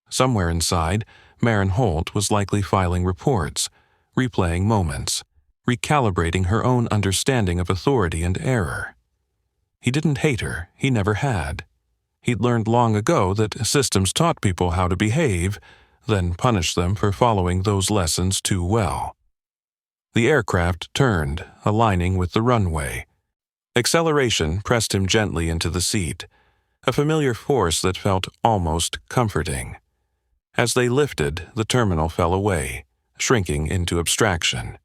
Somewhere inside, Marin Holt was likely filing reports, replaying moments, recalibrating her own understanding of authority and error. He didn't hate her, he never had. He'd learned long ago that systems taught people how to behave, then punished them for following those lessons too well. The aircraft turned, aligning with the runway. Acceleration pressed him gently into the seat, a familiar force that felt almost comforting. As they lifted, the terminal fell away, shrinking into abstraction.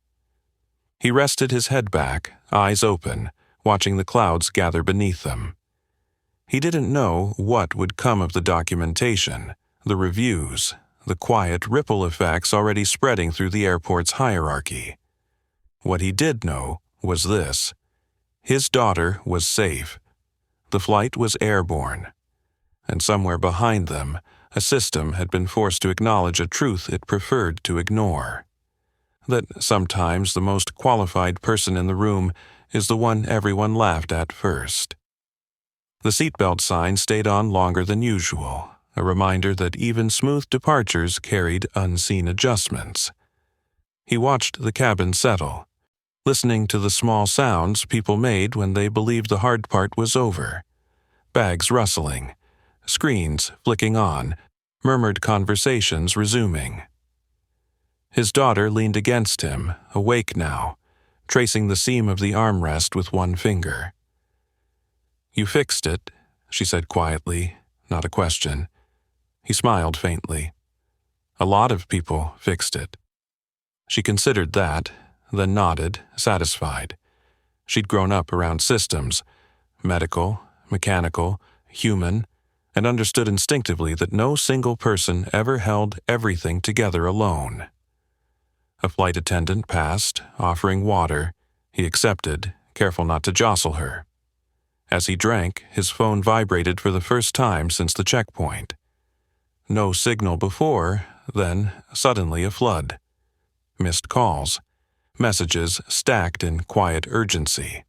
He rested his head back, eyes open, watching the clouds gather beneath them. He didn't know what would come of the documentation, the reviews, the quiet ripple effects already spreading through the airport's hierarchy. What he did know was this: his daughter was safe. The flight was airborne. And somewhere behind them, a system had been forced to acknowledge a truth it preferred to ignore: that sometimes the most qualified person in the room is the one everyone laughed at first. The seatbelt sign stayed on longer than usual, a reminder that even smooth departures carried unseen adjustments. He watched the cabin settle, listening to the small sounds people made when they believed the hard part was over: bags rustling, screens flicking on, murmured conversations resuming. His daughter leaned against him, awake now, tracing the seam of the armrest with one finger. "You fixed it," she said quietly, not a question. He smiled faintly. "A lot of people fixed it." She considered that, then nodded, satisfied. She'd grown up around systems, medical, mechanical, human, and understood instinctively that no single person ever held everything together alone. A flight attendant passed, offering water. He accepted, careful not to jostle her. As he drank, his phone vibrated for the first time since the checkpoint. No signal before, then suddenly a flood. Missed calls. Messages stacked in quiet urgency.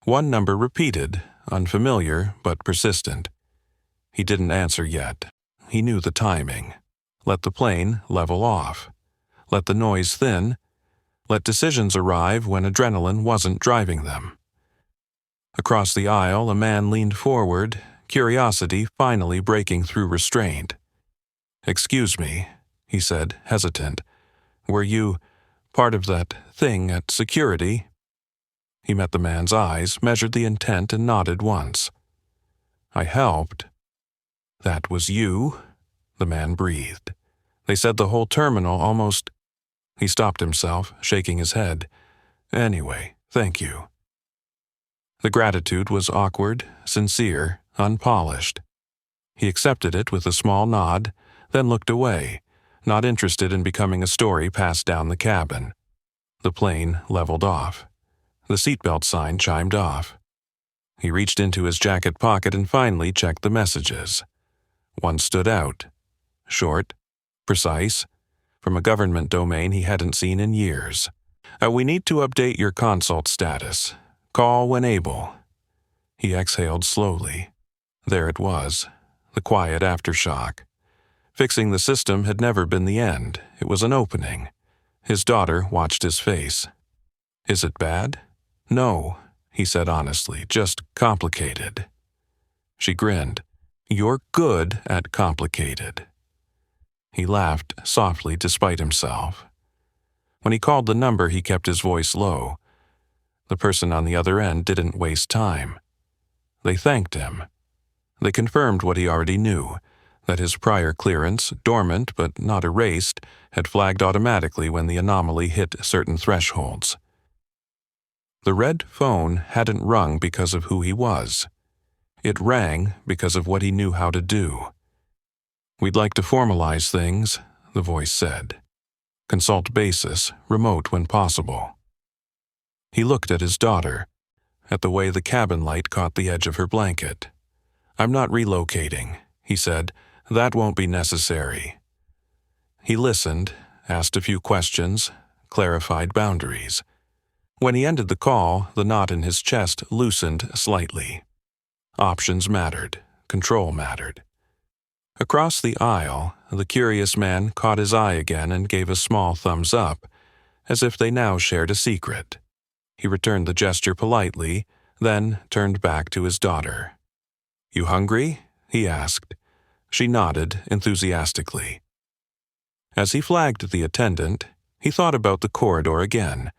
One number repeated, unfamiliar but persistent. He didn't answer yet. He knew the timing. Let the plane level off. Let the noise thin. Let decisions arrive when adrenaline wasn't driving them. Across the aisle, a man leaned forward, curiosity finally breaking through restraint. "Excuse me," he said, hesitant. "Were you part of that thing at security?" He met the man's eyes, measured the intent, and nodded once. "I helped." "That was you?" The man breathed. "They said the whole terminal almost—" He stopped himself, shaking his head. "Anyway, thank you." The gratitude was awkward, sincere, unpolished. He accepted it with a small nod, then looked away, not interested in becoming a story passed down the cabin. The plane leveled off. The seatbelt sign chimed off. He reached into his jacket pocket and finally checked the messages. One stood out. Short, precise, from a government domain he hadn't seen in years. "We need to update your consult status. Call when able." He exhaled slowly. There it was, the quiet aftershock. Fixing the system had never been the end. It was an opening. His daughter watched his face. "Is it bad?" "No," he said honestly, "just complicated." She grinned. "You're good at complicated." He laughed softly despite himself. When he called the number, he kept his voice low. The person on the other end didn't waste time. They thanked him. They confirmed what he already knew, that his prior clearance, dormant but not erased, had flagged automatically when the anomaly hit certain thresholds. The red phone hadn't rung because of who he was. It rang because of what he knew how to do. "We'd like to formalize things," the voice said. "Consult basis, remote when possible." He looked at his daughter, at the way the cabin light caught the edge of her blanket. "I'm not relocating," he said. "That won't be necessary." He listened, asked a few questions, clarified boundaries. When he ended the call, the knot in his chest loosened slightly. Options mattered. Control mattered. Across the aisle, the curious man caught his eye again and gave a small thumbs up, as if they now shared a secret. He returned the gesture politely, then turned back to his daughter. "You hungry?" he asked. She nodded enthusiastically. As he flagged the attendant, he thought about the corridor again.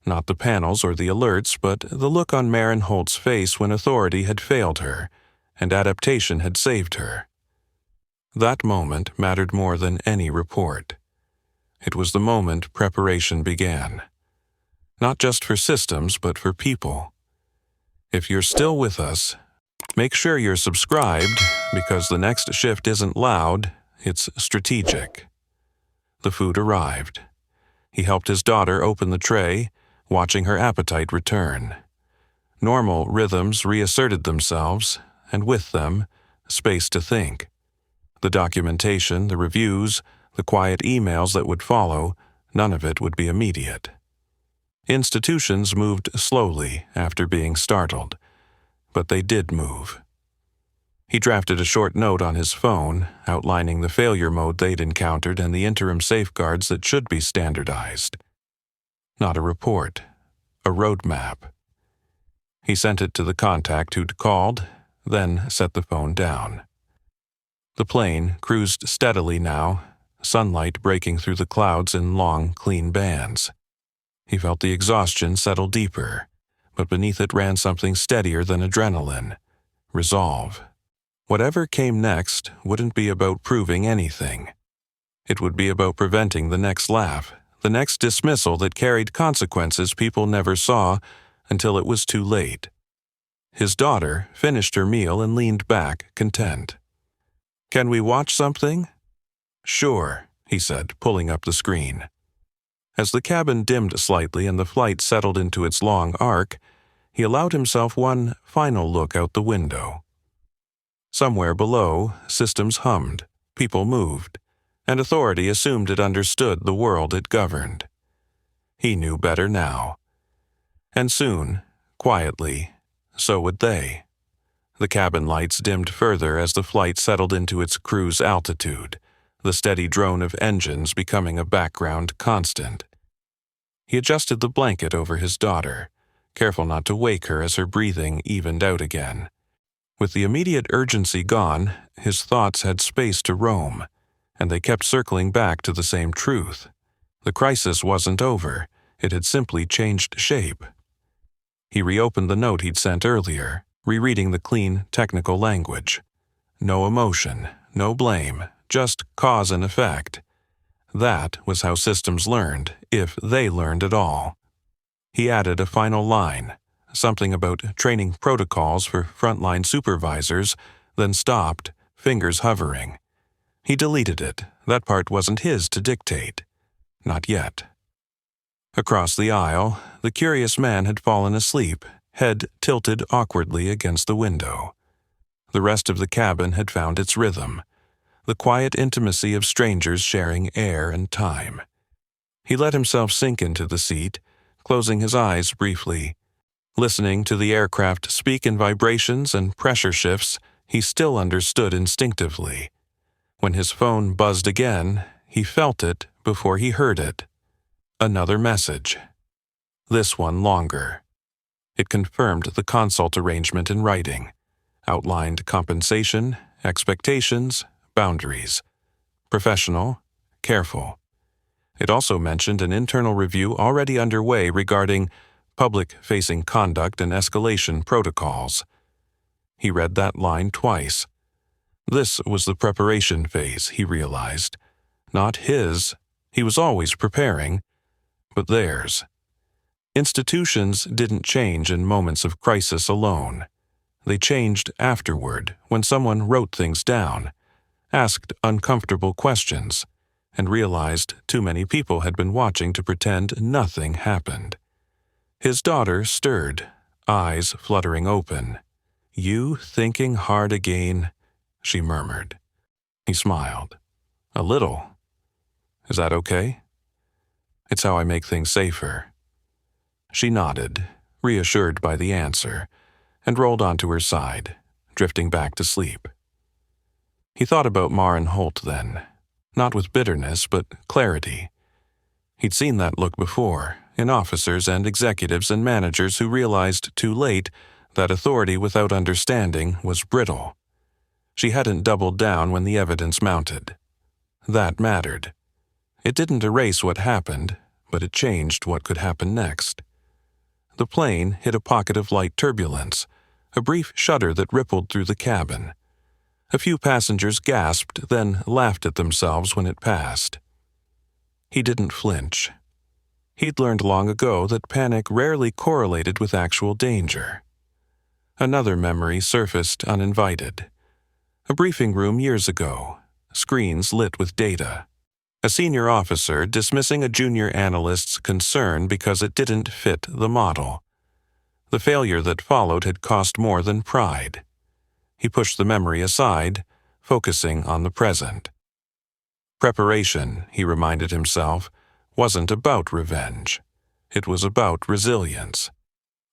Not the panels or the alerts, but the look on Maren Holt's face when authority had failed her, and adaptation had saved her. That moment mattered more than any report. It was the moment preparation began. Not just for systems, but for people. If you're still with us, make sure you're subscribed, because the next shift isn't loud, it's strategic. The food arrived. He helped his daughter open the tray, watching her appetite return. Normal rhythms reasserted themselves, and with them, space to think. The documentation, the reviews, the quiet emails that would follow, none of it would be immediate. Institutions moved slowly after being startled, but they did move. He drafted a short note on his phone, outlining the failure mode they'd encountered and the interim safeguards that should be standardized. Not a report, a roadmap. He sent it to the contact who'd called, then set the phone down. The plane cruised steadily now, sunlight breaking through the clouds in long, clean bands. He felt the exhaustion settle deeper, but beneath it ran something steadier than adrenaline: resolve. Whatever came next wouldn't be about proving anything. It would be about preventing the next laugh, the next dismissal that carried consequences people never saw until it was too late. His daughter finished her meal and leaned back, content. "Can we watch something?" "Sure," he said, pulling up the screen. As the cabin dimmed slightly and the flight settled into its long arc, he allowed himself one final look out the window. Somewhere below, systems hummed, people moved, and authority assumed it understood the world it governed. He knew better now. And soon, quietly, so would they. The cabin lights dimmed further as the flight settled into its cruise altitude, the steady drone of engines becoming a background constant. He adjusted the blanket over his daughter, careful not to wake her as her breathing evened out again. With the immediate urgency gone, his thoughts had space to roam, and they kept circling back to the same truth. The crisis wasn't over, it had simply changed shape. He reopened the note he'd sent earlier, rereading the clean, technical language. No emotion, no blame, just cause and effect. That was how systems learned, if they learned at all. He added a final line, something about training protocols for frontline supervisors, then stopped, fingers hovering. He deleted it. That part wasn't his to dictate. Not yet. Across the aisle, the curious man had fallen asleep, head tilted awkwardly against the window. The rest of the cabin had found its rhythm, the quiet intimacy of strangers sharing air and time. He let himself sink into the seat, closing his eyes briefly. Listening to the aircraft speak in vibrations and pressure shifts he still understood instinctively. When his phone buzzed again, he felt it before he heard it. Another message. This one longer. It confirmed the consult arrangement in writing, outlined compensation, expectations, boundaries. Professional, careful. It also mentioned an internal review already underway regarding public-facing conduct and escalation protocols. He read that line twice. This was the preparation phase, he realized. Not his, he was always preparing, but theirs. Institutions didn't change in moments of crisis alone. They changed afterward, when someone wrote things down, asked uncomfortable questions, and realized too many people had been watching to pretend nothing happened. His daughter stirred, eyes fluttering open. "You thinking hard again?" she murmured. He smiled. "A little. Is that okay?" "It's how I make things safer." She nodded, reassured by the answer, and rolled onto her side, drifting back to sleep. He thought about Mar and Holt then, not with bitterness, but clarity. He'd seen that look before, in officers and executives and managers who realized too late that authority without understanding was brittle. She hadn't doubled down when the evidence mounted. That mattered. It didn't erase what happened, but it changed what could happen next. The plane hit a pocket of light turbulence, a brief shudder that rippled through the cabin. A few passengers gasped, then laughed at themselves when it passed. He didn't flinch. He'd learned long ago that panic rarely correlated with actual danger. Another memory surfaced uninvited. A briefing room years ago, screens lit with data. A senior officer dismissing a junior analyst's concern because it didn't fit the model. The failure that followed had cost more than pride. He pushed the memory aside, focusing on the present. Preparation, he reminded himself, wasn't about revenge. It was about resilience.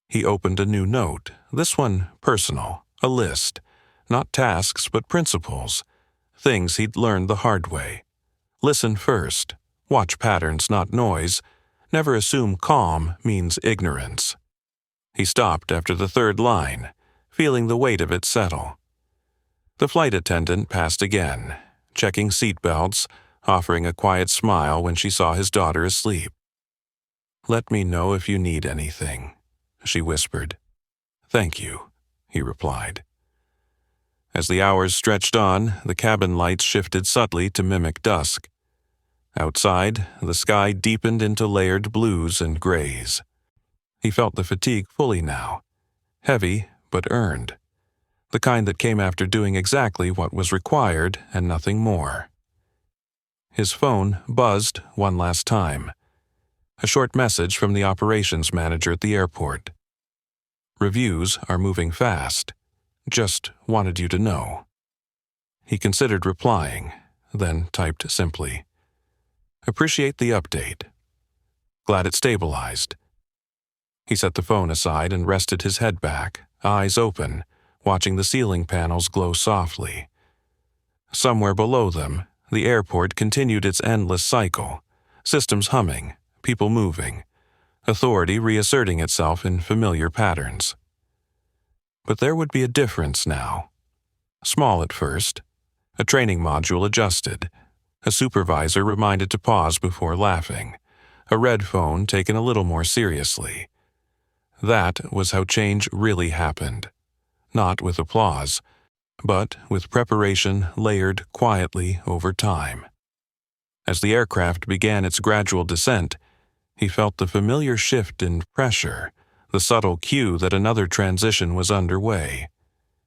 He opened a new note, this one personal, a list, not tasks but principles, things he'd learned the hard way. Listen first, watch patterns, not noise, never assume calm means ignorance. He stopped after the third line, feeling the weight of it settle. The flight attendant passed again, checking seatbelts, offering a quiet smile when she saw his daughter asleep. "Let me know if you need anything," she whispered. "Thank you," he replied. As the hours stretched on, the cabin lights shifted subtly to mimic dusk. Outside, the sky deepened into layered blues and grays. He felt the fatigue fully now, heavy but earned, the kind that came after doing exactly what was required and nothing more. His phone buzzed one last time. A short message from the operations manager at the airport. "Reviews are moving fast. Just wanted you to know." He considered replying, then typed simply, "Appreciate the update. Glad it stabilized." He set the phone aside and rested his head back, eyes open, watching the ceiling panels glow softly. Somewhere below them, the airport continued its endless cycle, systems humming, people moving, authority reasserting itself in familiar patterns. But there would be a difference now. Small at first. A training module adjusted. A supervisor reminded to pause before laughing. A red phone taken a little more seriously. That was how change really happened. Not with applause, but with preparation layered quietly over time. As the aircraft began its gradual descent, he felt the familiar shift in pressure, the subtle cue that another transition was underway.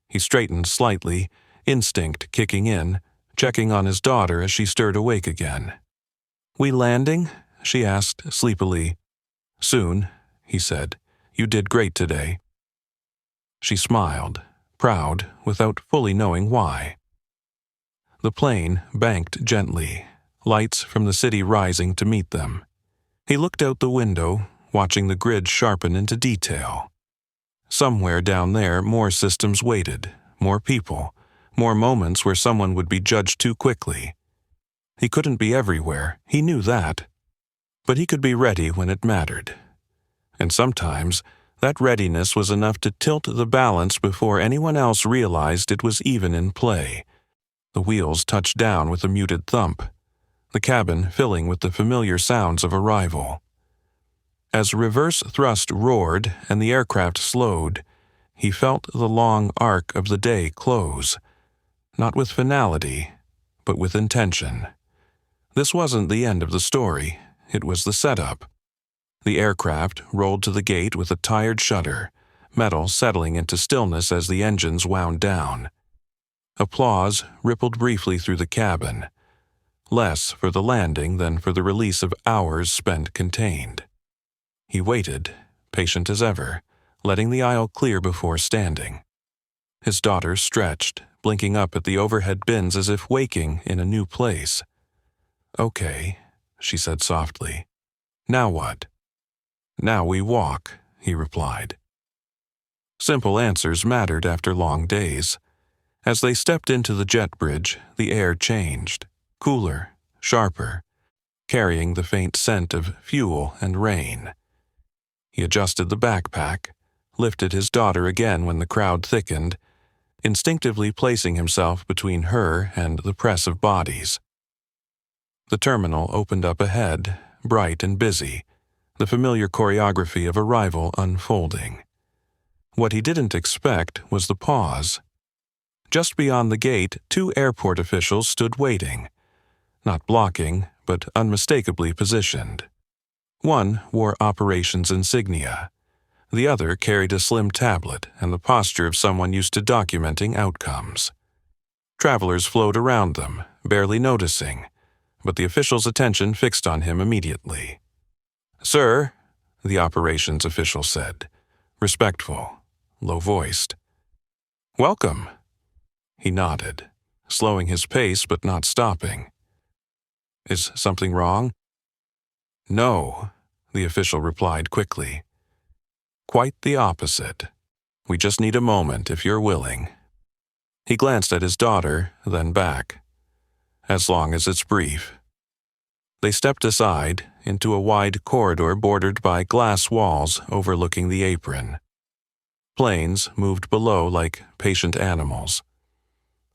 He straightened slightly, instinct kicking in, checking on his daughter as she stirred awake again. "We landing?" she asked sleepily. "Soon," he said. "You did great today." She smiled, proud, without fully knowing why. The plane banked gently, lights from the city rising to meet them. He looked out the window, watching the grid sharpen into detail. Somewhere down there, more systems waited, more people, more moments where someone would be judged too quickly. He couldn't be everywhere, he knew that. But he could be ready when it mattered. And sometimes, that readiness was enough to tilt the balance before anyone else realized it was even in play. The wheels touched down with a muted thump, the cabin filling with the familiar sounds of arrival. As reverse thrust roared and the aircraft slowed, he felt the long arc of the day close, not with finality, but with intention. This wasn't the end of the story, it was the setup. The aircraft rolled to the gate with a tired shudder, metal settling into stillness as the engines wound down. Applause rippled briefly through the cabin, less for the landing than for the release of hours spent contained. He waited, patient as ever, letting the aisle clear before standing. His daughter stretched, blinking up at the overhead bins as if waking in a new place. "Okay," she said softly. "Now what?" "Now we walk," he replied. Simple answers mattered after long days. As they stepped into the jet bridge, the air changed, cooler, sharper, carrying the faint scent of fuel and rain. He adjusted the backpack, lifted his daughter again when the crowd thickened, instinctively placing himself between her and the press of bodies. The terminal opened up ahead, bright and busy, the familiar choreography of arrival unfolding. What he didn't expect was the pause. Just beyond the gate, 2 airport officials stood waiting, not blocking, but unmistakably positioned. One wore operations insignia. The other carried a slim tablet and the posture of someone used to documenting outcomes. Travelers flowed around them, barely noticing, but the official's attention fixed on him immediately. "Sir," the operations official said, respectful, low-voiced. "Welcome." He nodded, slowing his pace but not stopping. "Is something wrong?" "No," the official replied quickly. "Quite the opposite. We just need a moment if you're willing." He glanced at his daughter, then back. "As long as it's brief." They stepped aside into a wide corridor bordered by glass walls overlooking the apron. Planes moved below like patient animals.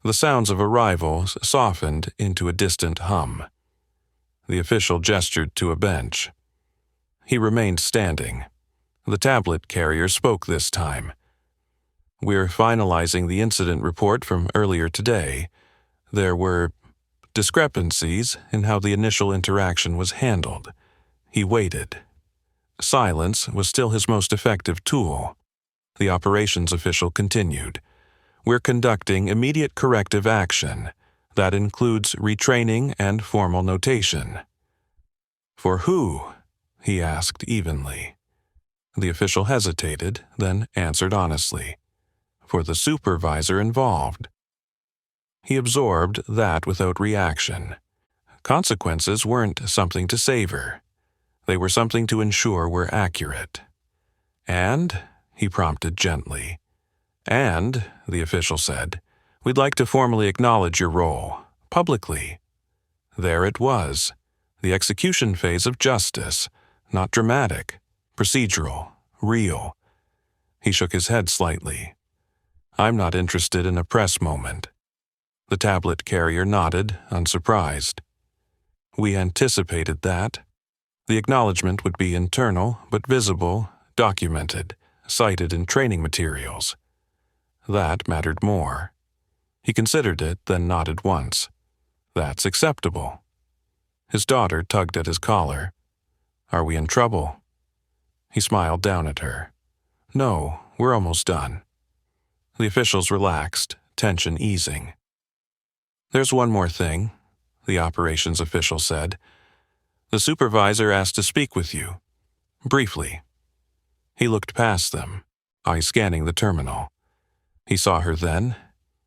The sounds of arrival softened into a distant hum. The official gestured to a bench. He remained standing. The tablet carrier spoke this time. "We're finalizing the incident report from earlier today. There were discrepancies in how the initial interaction was handled." He waited. Silence was still his most effective tool. The operations official continued. "We're conducting immediate corrective action. That includes retraining and formal notation." "For who?" he asked evenly. The official hesitated, then answered honestly. "For the supervisor involved." He absorbed that without reaction. Consequences weren't something to savor. They were something to ensure were accurate. "And," he prompted gently. "And," the official said, "we'd like to formally acknowledge your role, publicly." There it was, the execution phase of justice, not dramatic, procedural, real. He shook his head slightly. "I'm not interested in a press moment." The tablet carrier nodded, unsurprised. "We anticipated that. The acknowledgement would be internal, but visible, documented, cited in training materials." That mattered more. He considered it, then nodded once. "That's acceptable." His daughter tugged at his collar. "Are we in trouble?" He smiled down at her. "No, we're almost done." The officials relaxed, tension easing. "There's one more thing," the operations official said. "The supervisor asked to speak with you. Briefly." He looked past them, eyes scanning the terminal. He saw her then,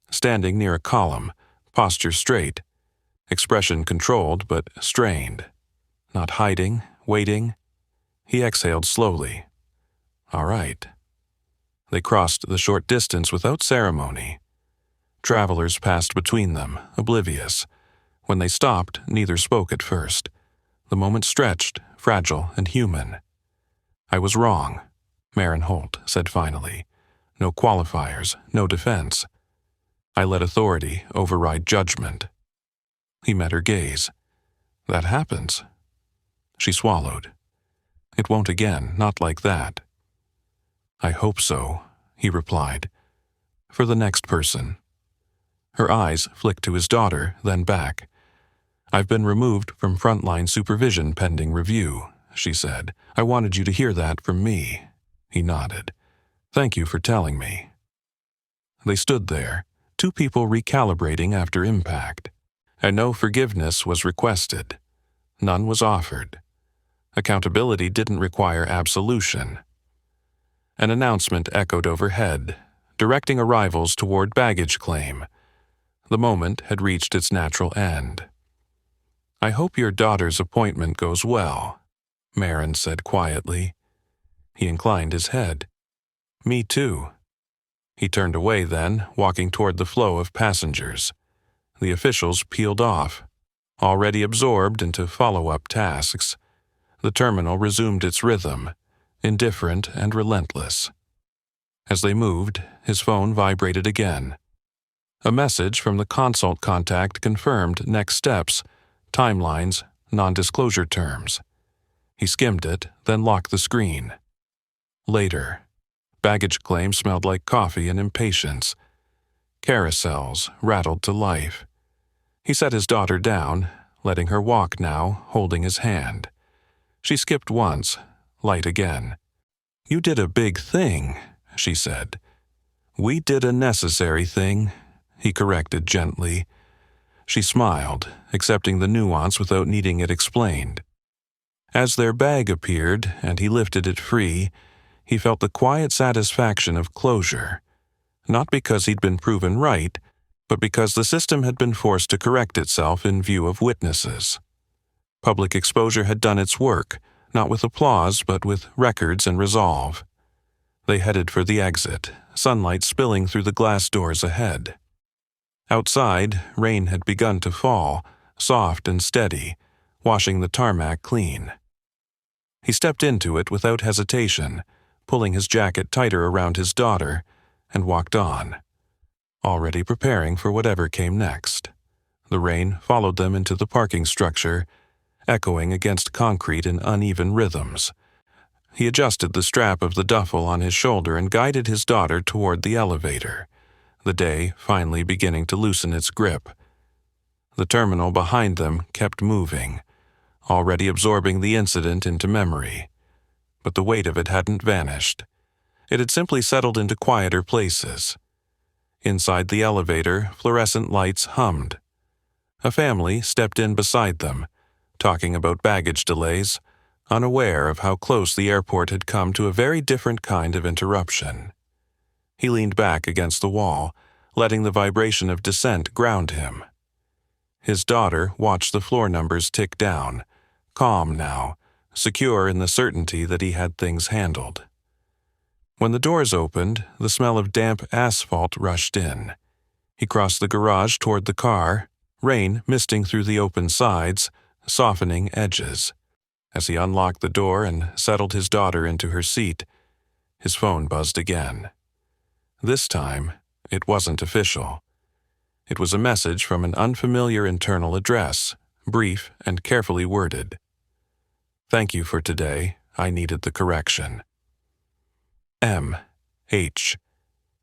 standing near a column, posture straight, expression controlled but strained. Not hiding, waiting. He exhaled slowly. "All right." They crossed the short distance without ceremony. Travelers passed between them, oblivious. When they stopped, neither spoke at first. The moment stretched, fragile and human. "I was wrong," Marin Holt said finally. "No qualifiers, no defense. I let authority override judgment." He met her gaze. "That happens." She swallowed. "It won't again, not like that." "I hope so," he replied. "For the next person." Her eyes flicked to his daughter, then back. "I've been removed from frontline supervision pending review," she said. "I wanted you to hear that from me." He nodded. "Thank you for telling me." They stood there, two people recalibrating after impact, and no forgiveness was requested. None was offered. Accountability didn't require absolution. An announcement echoed overhead, directing arrivals toward baggage claim. The moment had reached its natural end. "I hope your daughter's appointment goes well," Marin said quietly. He inclined his head. "Me too." He turned away then, walking toward the flow of passengers. The officials peeled off. Already absorbed into follow-up tasks, the terminal resumed its rhythm, indifferent and relentless. As they moved, his phone vibrated again. A message from the consult contact confirmed next steps, timelines, non-disclosure terms. He skimmed it, then locked the screen. Later. Baggage claim smelled like coffee and impatience. Carousels rattled to life. He set his daughter down, letting her walk now, holding his hand. She skipped once, light again. "You did a big thing," she said. "We did a necessary thing," he corrected gently. She smiled, accepting the nuance without needing it explained. As their bag appeared and he lifted it free, he felt the quiet satisfaction of closure, not because he'd been proven right, but because the system had been forced to correct itself in view of witnesses. Public exposure had done its work, not with applause but with records and resolve. They headed for the exit, sunlight spilling through the glass doors ahead. Outside, rain had begun to fall, soft and steady, washing the tarmac clean. He stepped into it without hesitation, pulling his jacket tighter around his daughter, and walked on, already preparing for whatever came next. The rain followed them into the parking structure, echoing against concrete in uneven rhythms. He adjusted the strap of the duffel on his shoulder and guided his daughter toward the elevator, the day finally beginning to loosen its grip. The terminal behind them kept moving, already absorbing the incident into memory. But the weight of it hadn't vanished. It had simply settled into quieter places. Inside the elevator, fluorescent lights hummed. A family stepped in beside them, talking about baggage delays, unaware of how close the airport had come to a very different kind of interruption. He leaned back against the wall, letting the vibration of descent ground him. His daughter watched the floor numbers tick down, calm now, secure in the certainty that he had things handled. When the doors opened, the smell of damp asphalt rushed in. He crossed the garage toward the car, rain misting through the open sides, softening edges. As he unlocked the door and settled his daughter into her seat, his phone buzzed again. This time, it wasn't official. It was a message from an unfamiliar internal address, brief and carefully worded. "Thank you for today. I needed the correction." M.H.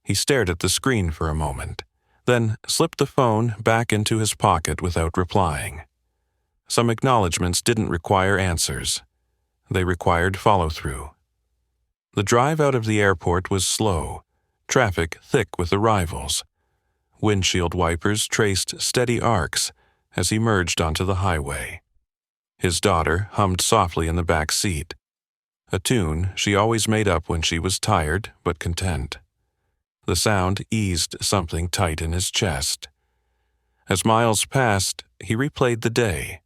He stared at the screen for a moment, then slipped the phone back into his pocket without replying. Some acknowledgments didn't require answers. They required follow-through. The drive out of the airport was slow, traffic thick with arrivals. Windshield wipers traced steady arcs as he merged onto the highway. His daughter hummed softly in the back seat, a tune she always made up when she was tired but content. The sound eased something tight in his chest. As miles passed, he replayed the day.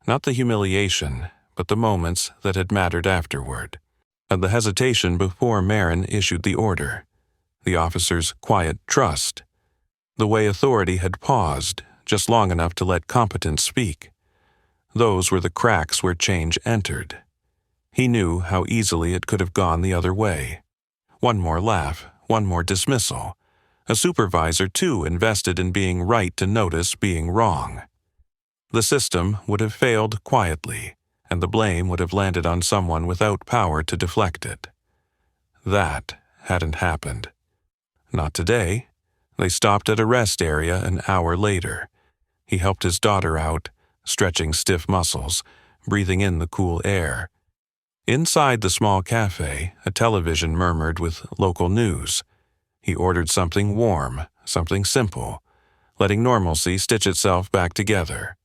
Not the humiliation, but the moments that had mattered afterward, and the hesitation before Marin issued the order, the officer's quiet trust, the way authority had paused just long enough to let competence speak. Those were the cracks where change entered. He knew how easily it could have gone the other way. One more laugh, one more dismissal. A supervisor, too, invested in being right to notice being wrong. The system would have failed quietly, and the blame would have landed on someone without power to deflect it. That hadn't happened. Not today. They stopped at a rest area an hour later. He helped his daughter out, stretching stiff muscles, breathing in the cool air. Inside the small cafe, a television murmured with local news. He ordered something warm, something simple, letting normalcy stitch itself back together.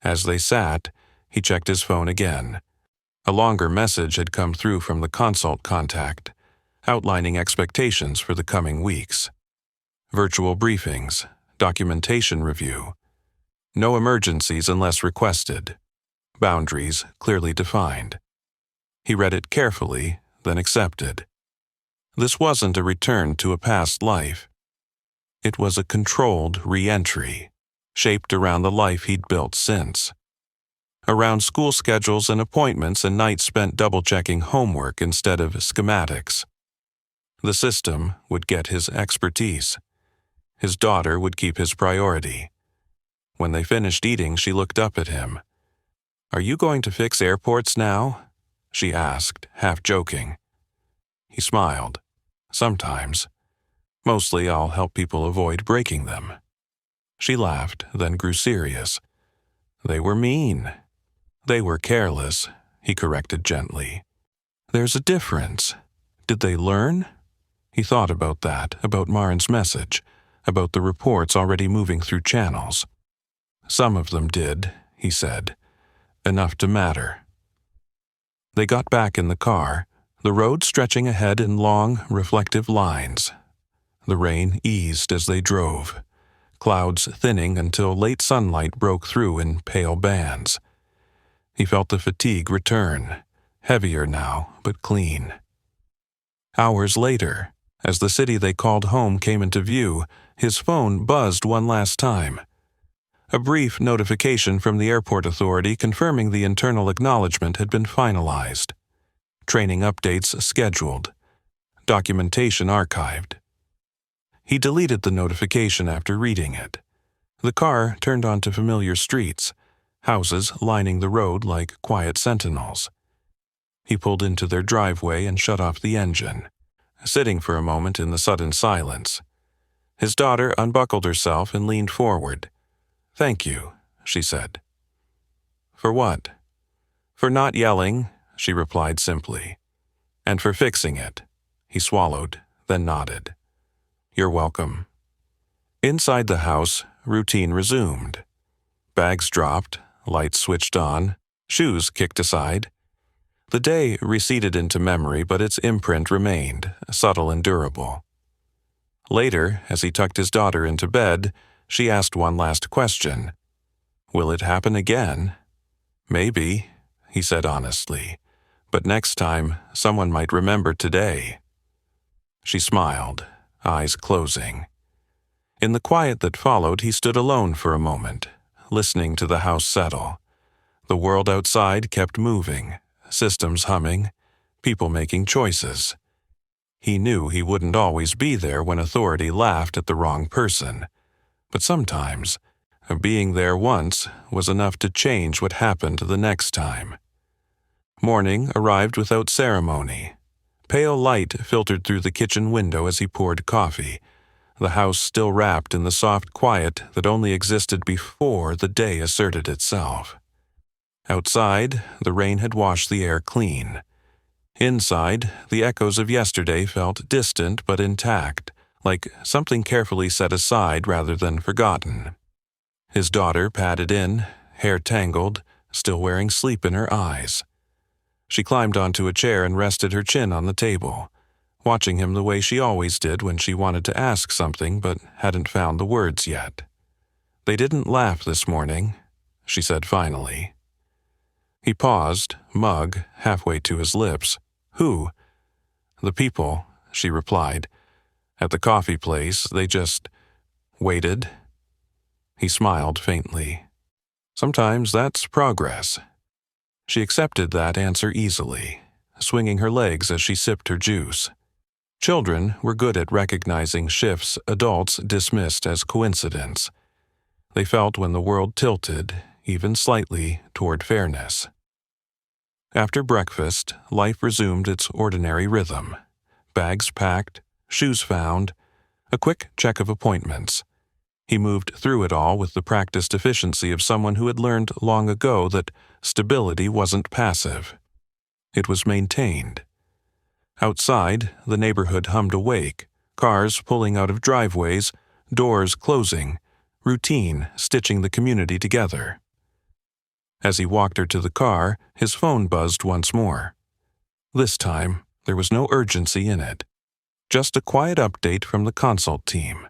As they sat, he checked his phone again. A longer message had come through from the consult contact, outlining expectations for the coming weeks. Virtual briefings, documentation review. No emergencies unless requested. Boundaries clearly defined. He read it carefully, then accepted. This wasn't a return to a past life. It was a controlled re-entry, shaped around the life he'd built since. Around school schedules and appointments and nights spent double-checking homework instead of schematics. The system would get his expertise. His daughter would keep his priority. When they finished eating, she looked up at him. "Are you going to fix airports now?" she asked, half joking. He smiled. "Sometimes. Mostly I'll help people avoid breaking them." She laughed, then grew serious. "They were mean. They were careless," he corrected gently. There's a difference. Did they learn? He thought about that, about Marin's message, about the reports already moving through channels. Some of them did, he said. Enough to matter. They got back in the car, the road stretching ahead in long, reflective lines. The rain eased as they drove, clouds thinning until late sunlight broke through in pale bands. He felt the fatigue return, heavier now, but clean. Hours later, as the city they called home came into view, his phone buzzed one last time. A brief notification from the airport authority confirming the internal acknowledgement had been finalized. Training updates scheduled. Documentation archived. He deleted the notification after reading it. The car turned onto familiar streets, houses lining the road like quiet sentinels. He pulled into their driveway and shut off the engine, sitting for a moment in the sudden silence. His daughter unbuckled herself and leaned forward. "Thank you," she said. "For what?" "For not yelling," she replied simply. "And for fixing it." He swallowed, then nodded. "You're welcome." Inside the house, routine resumed. Bags dropped, lights switched on, shoes kicked aside. The day receded into memory, but its imprint remained, subtle and durable. Later, as he tucked his daughter into bed, she asked one last question. "Will it happen again?" "Maybe," he said honestly, "but next time, someone might remember today." She smiled, eyes closing. In the quiet that followed, he stood alone for a moment, listening to the house settle. The world outside kept moving, systems humming, people making choices. He knew he wouldn't always be there when authority laughed at the wrong person, but sometimes, being there once was enough to change what happened the next time. Morning arrived without ceremony. Pale light filtered through the kitchen window as he poured coffee, the house still wrapped in the soft quiet that only existed before the day asserted itself. Outside, the rain had washed the air clean. Inside, the echoes of yesterday felt distant but intact, like something carefully set aside rather than forgotten. His daughter padded in, hair tangled, still wearing sleep in her eyes. She climbed onto a chair and rested her chin on the table, watching him the way she always did when she wanted to ask something but hadn't found the words yet. "They didn't laugh this morning," she said finally. He paused, mug halfway to his lips. "Who?" "The people," she replied. "At the coffee place, they just waited." He smiled faintly. "Sometimes that's progress." She accepted that answer easily, swinging her legs as she sipped her juice. Children were good at recognizing shifts adults dismissed as coincidence. They felt when the world tilted, even slightly, toward fairness. After breakfast, life resumed its ordinary rhythm. Bags packed, shoes found, a quick check of appointments. He moved through it all with the practiced efficiency of someone who had learned long ago that stability wasn't passive. It was maintained. Outside, the neighborhood hummed awake, cars pulling out of driveways, doors closing, routine stitching the community together. As he walked her to the car, his phone buzzed once more. This time, there was no urgency in it. Just a quiet update from the consult team,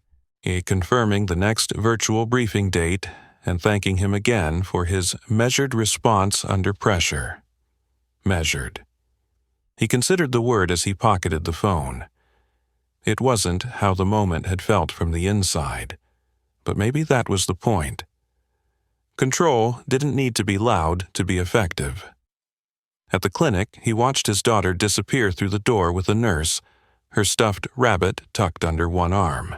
confirming the next virtual briefing date and thanking him again for his measured response under pressure. Measured. He considered the word as he pocketed the phone. It wasn't how the moment had felt from the inside, but maybe that was the point. Control didn't need to be loud to be effective. At the clinic, he watched his daughter disappear through the door with a nurse, her stuffed rabbit tucked under one arm.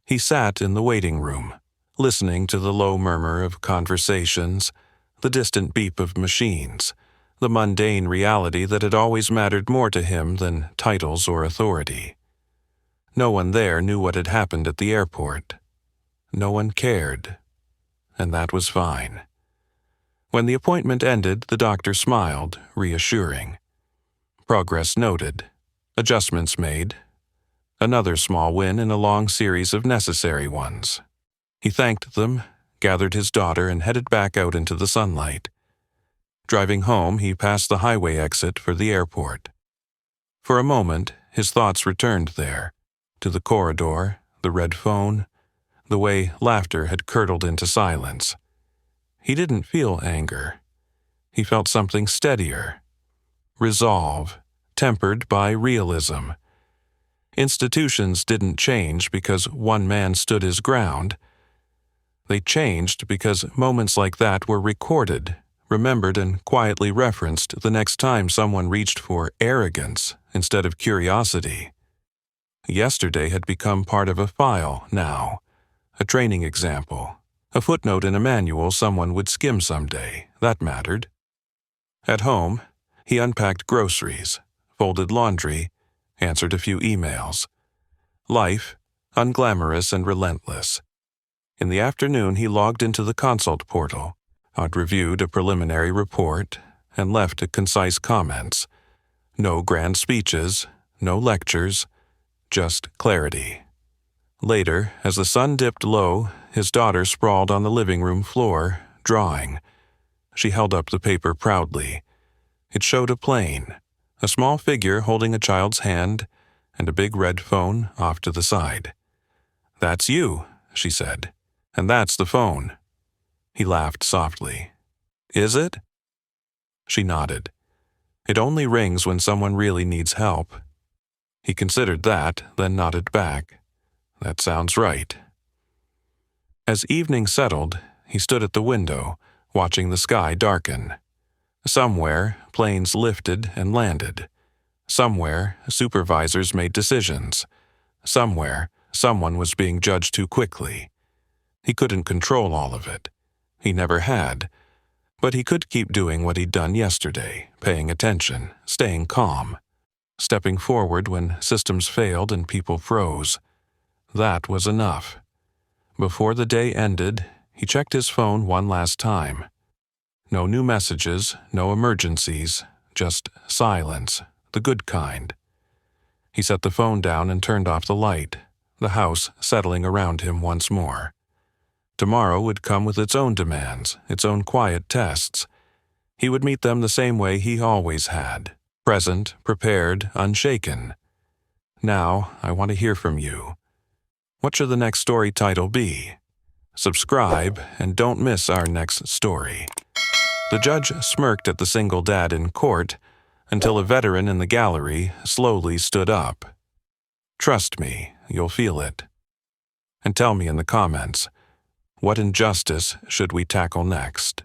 He sat in the waiting room, listening to the low murmur of conversations, the distant beep of machines, the mundane reality that had always mattered more to him than titles or authority. No one there knew what had happened at the airport. No one cared. And that was fine. When the appointment ended, the doctor smiled, reassuring. Progress noted. Adjustments made. Another small win in a long series of necessary ones. He thanked them, gathered his daughter, and headed back out into the sunlight. Driving home, he passed the highway exit for the airport. For a moment, his thoughts returned there, to the corridor, the red phone, the way laughter had curdled into silence. He didn't feel anger. He felt something steadier. Resolve, tempered by realism. Institutions didn't change because one man stood his ground. They changed because moments like that were recorded, remembered, and quietly referenced the next time someone reached for arrogance instead of curiosity. Yesterday had become part of a file now, a training example, a footnote in a manual someone would skim someday. That mattered. At home, he unpacked groceries, folded laundry, answered a few emails. Life, unglamorous and relentless. In the afternoon, he logged into the consult portal, reviewed a preliminary report, and left concise comments. No grand speeches, no lectures, just clarity. Later, as the sun dipped low, his daughter sprawled on the living room floor, drawing. She held up the paper proudly. It showed a plane, a small figure holding a child's hand, and a big red phone off to the side. "That's you," she said, "and that's the phone." He laughed softly. "Is it?" She nodded. "It only rings when someone really needs help." He considered that, then nodded back. "That sounds right." As evening settled, he stood at the window, watching the sky darken. Somewhere, planes lifted and landed. Somewhere, supervisors made decisions. Somewhere, someone was being judged too quickly. He couldn't control all of it. He never had. But he could keep doing what he'd done yesterday, paying attention, staying calm, stepping forward when systems failed and people froze. That was enough. Before the day ended, he checked his phone one last time. No new messages, no emergencies, just silence, the good kind. He set the phone down and turned off the light, the house settling around him once more. Tomorrow would come with its own demands, its own quiet tests. He would meet them the same way he always had, present, prepared, unshaken. Now, I want to hear from you. What should the next story title be? Subscribe and don't miss our next story. The judge smirked at the single dad in court until a veteran in the gallery slowly stood up. Trust me, you'll feel it. And tell me in the comments, what injustice should we tackle next?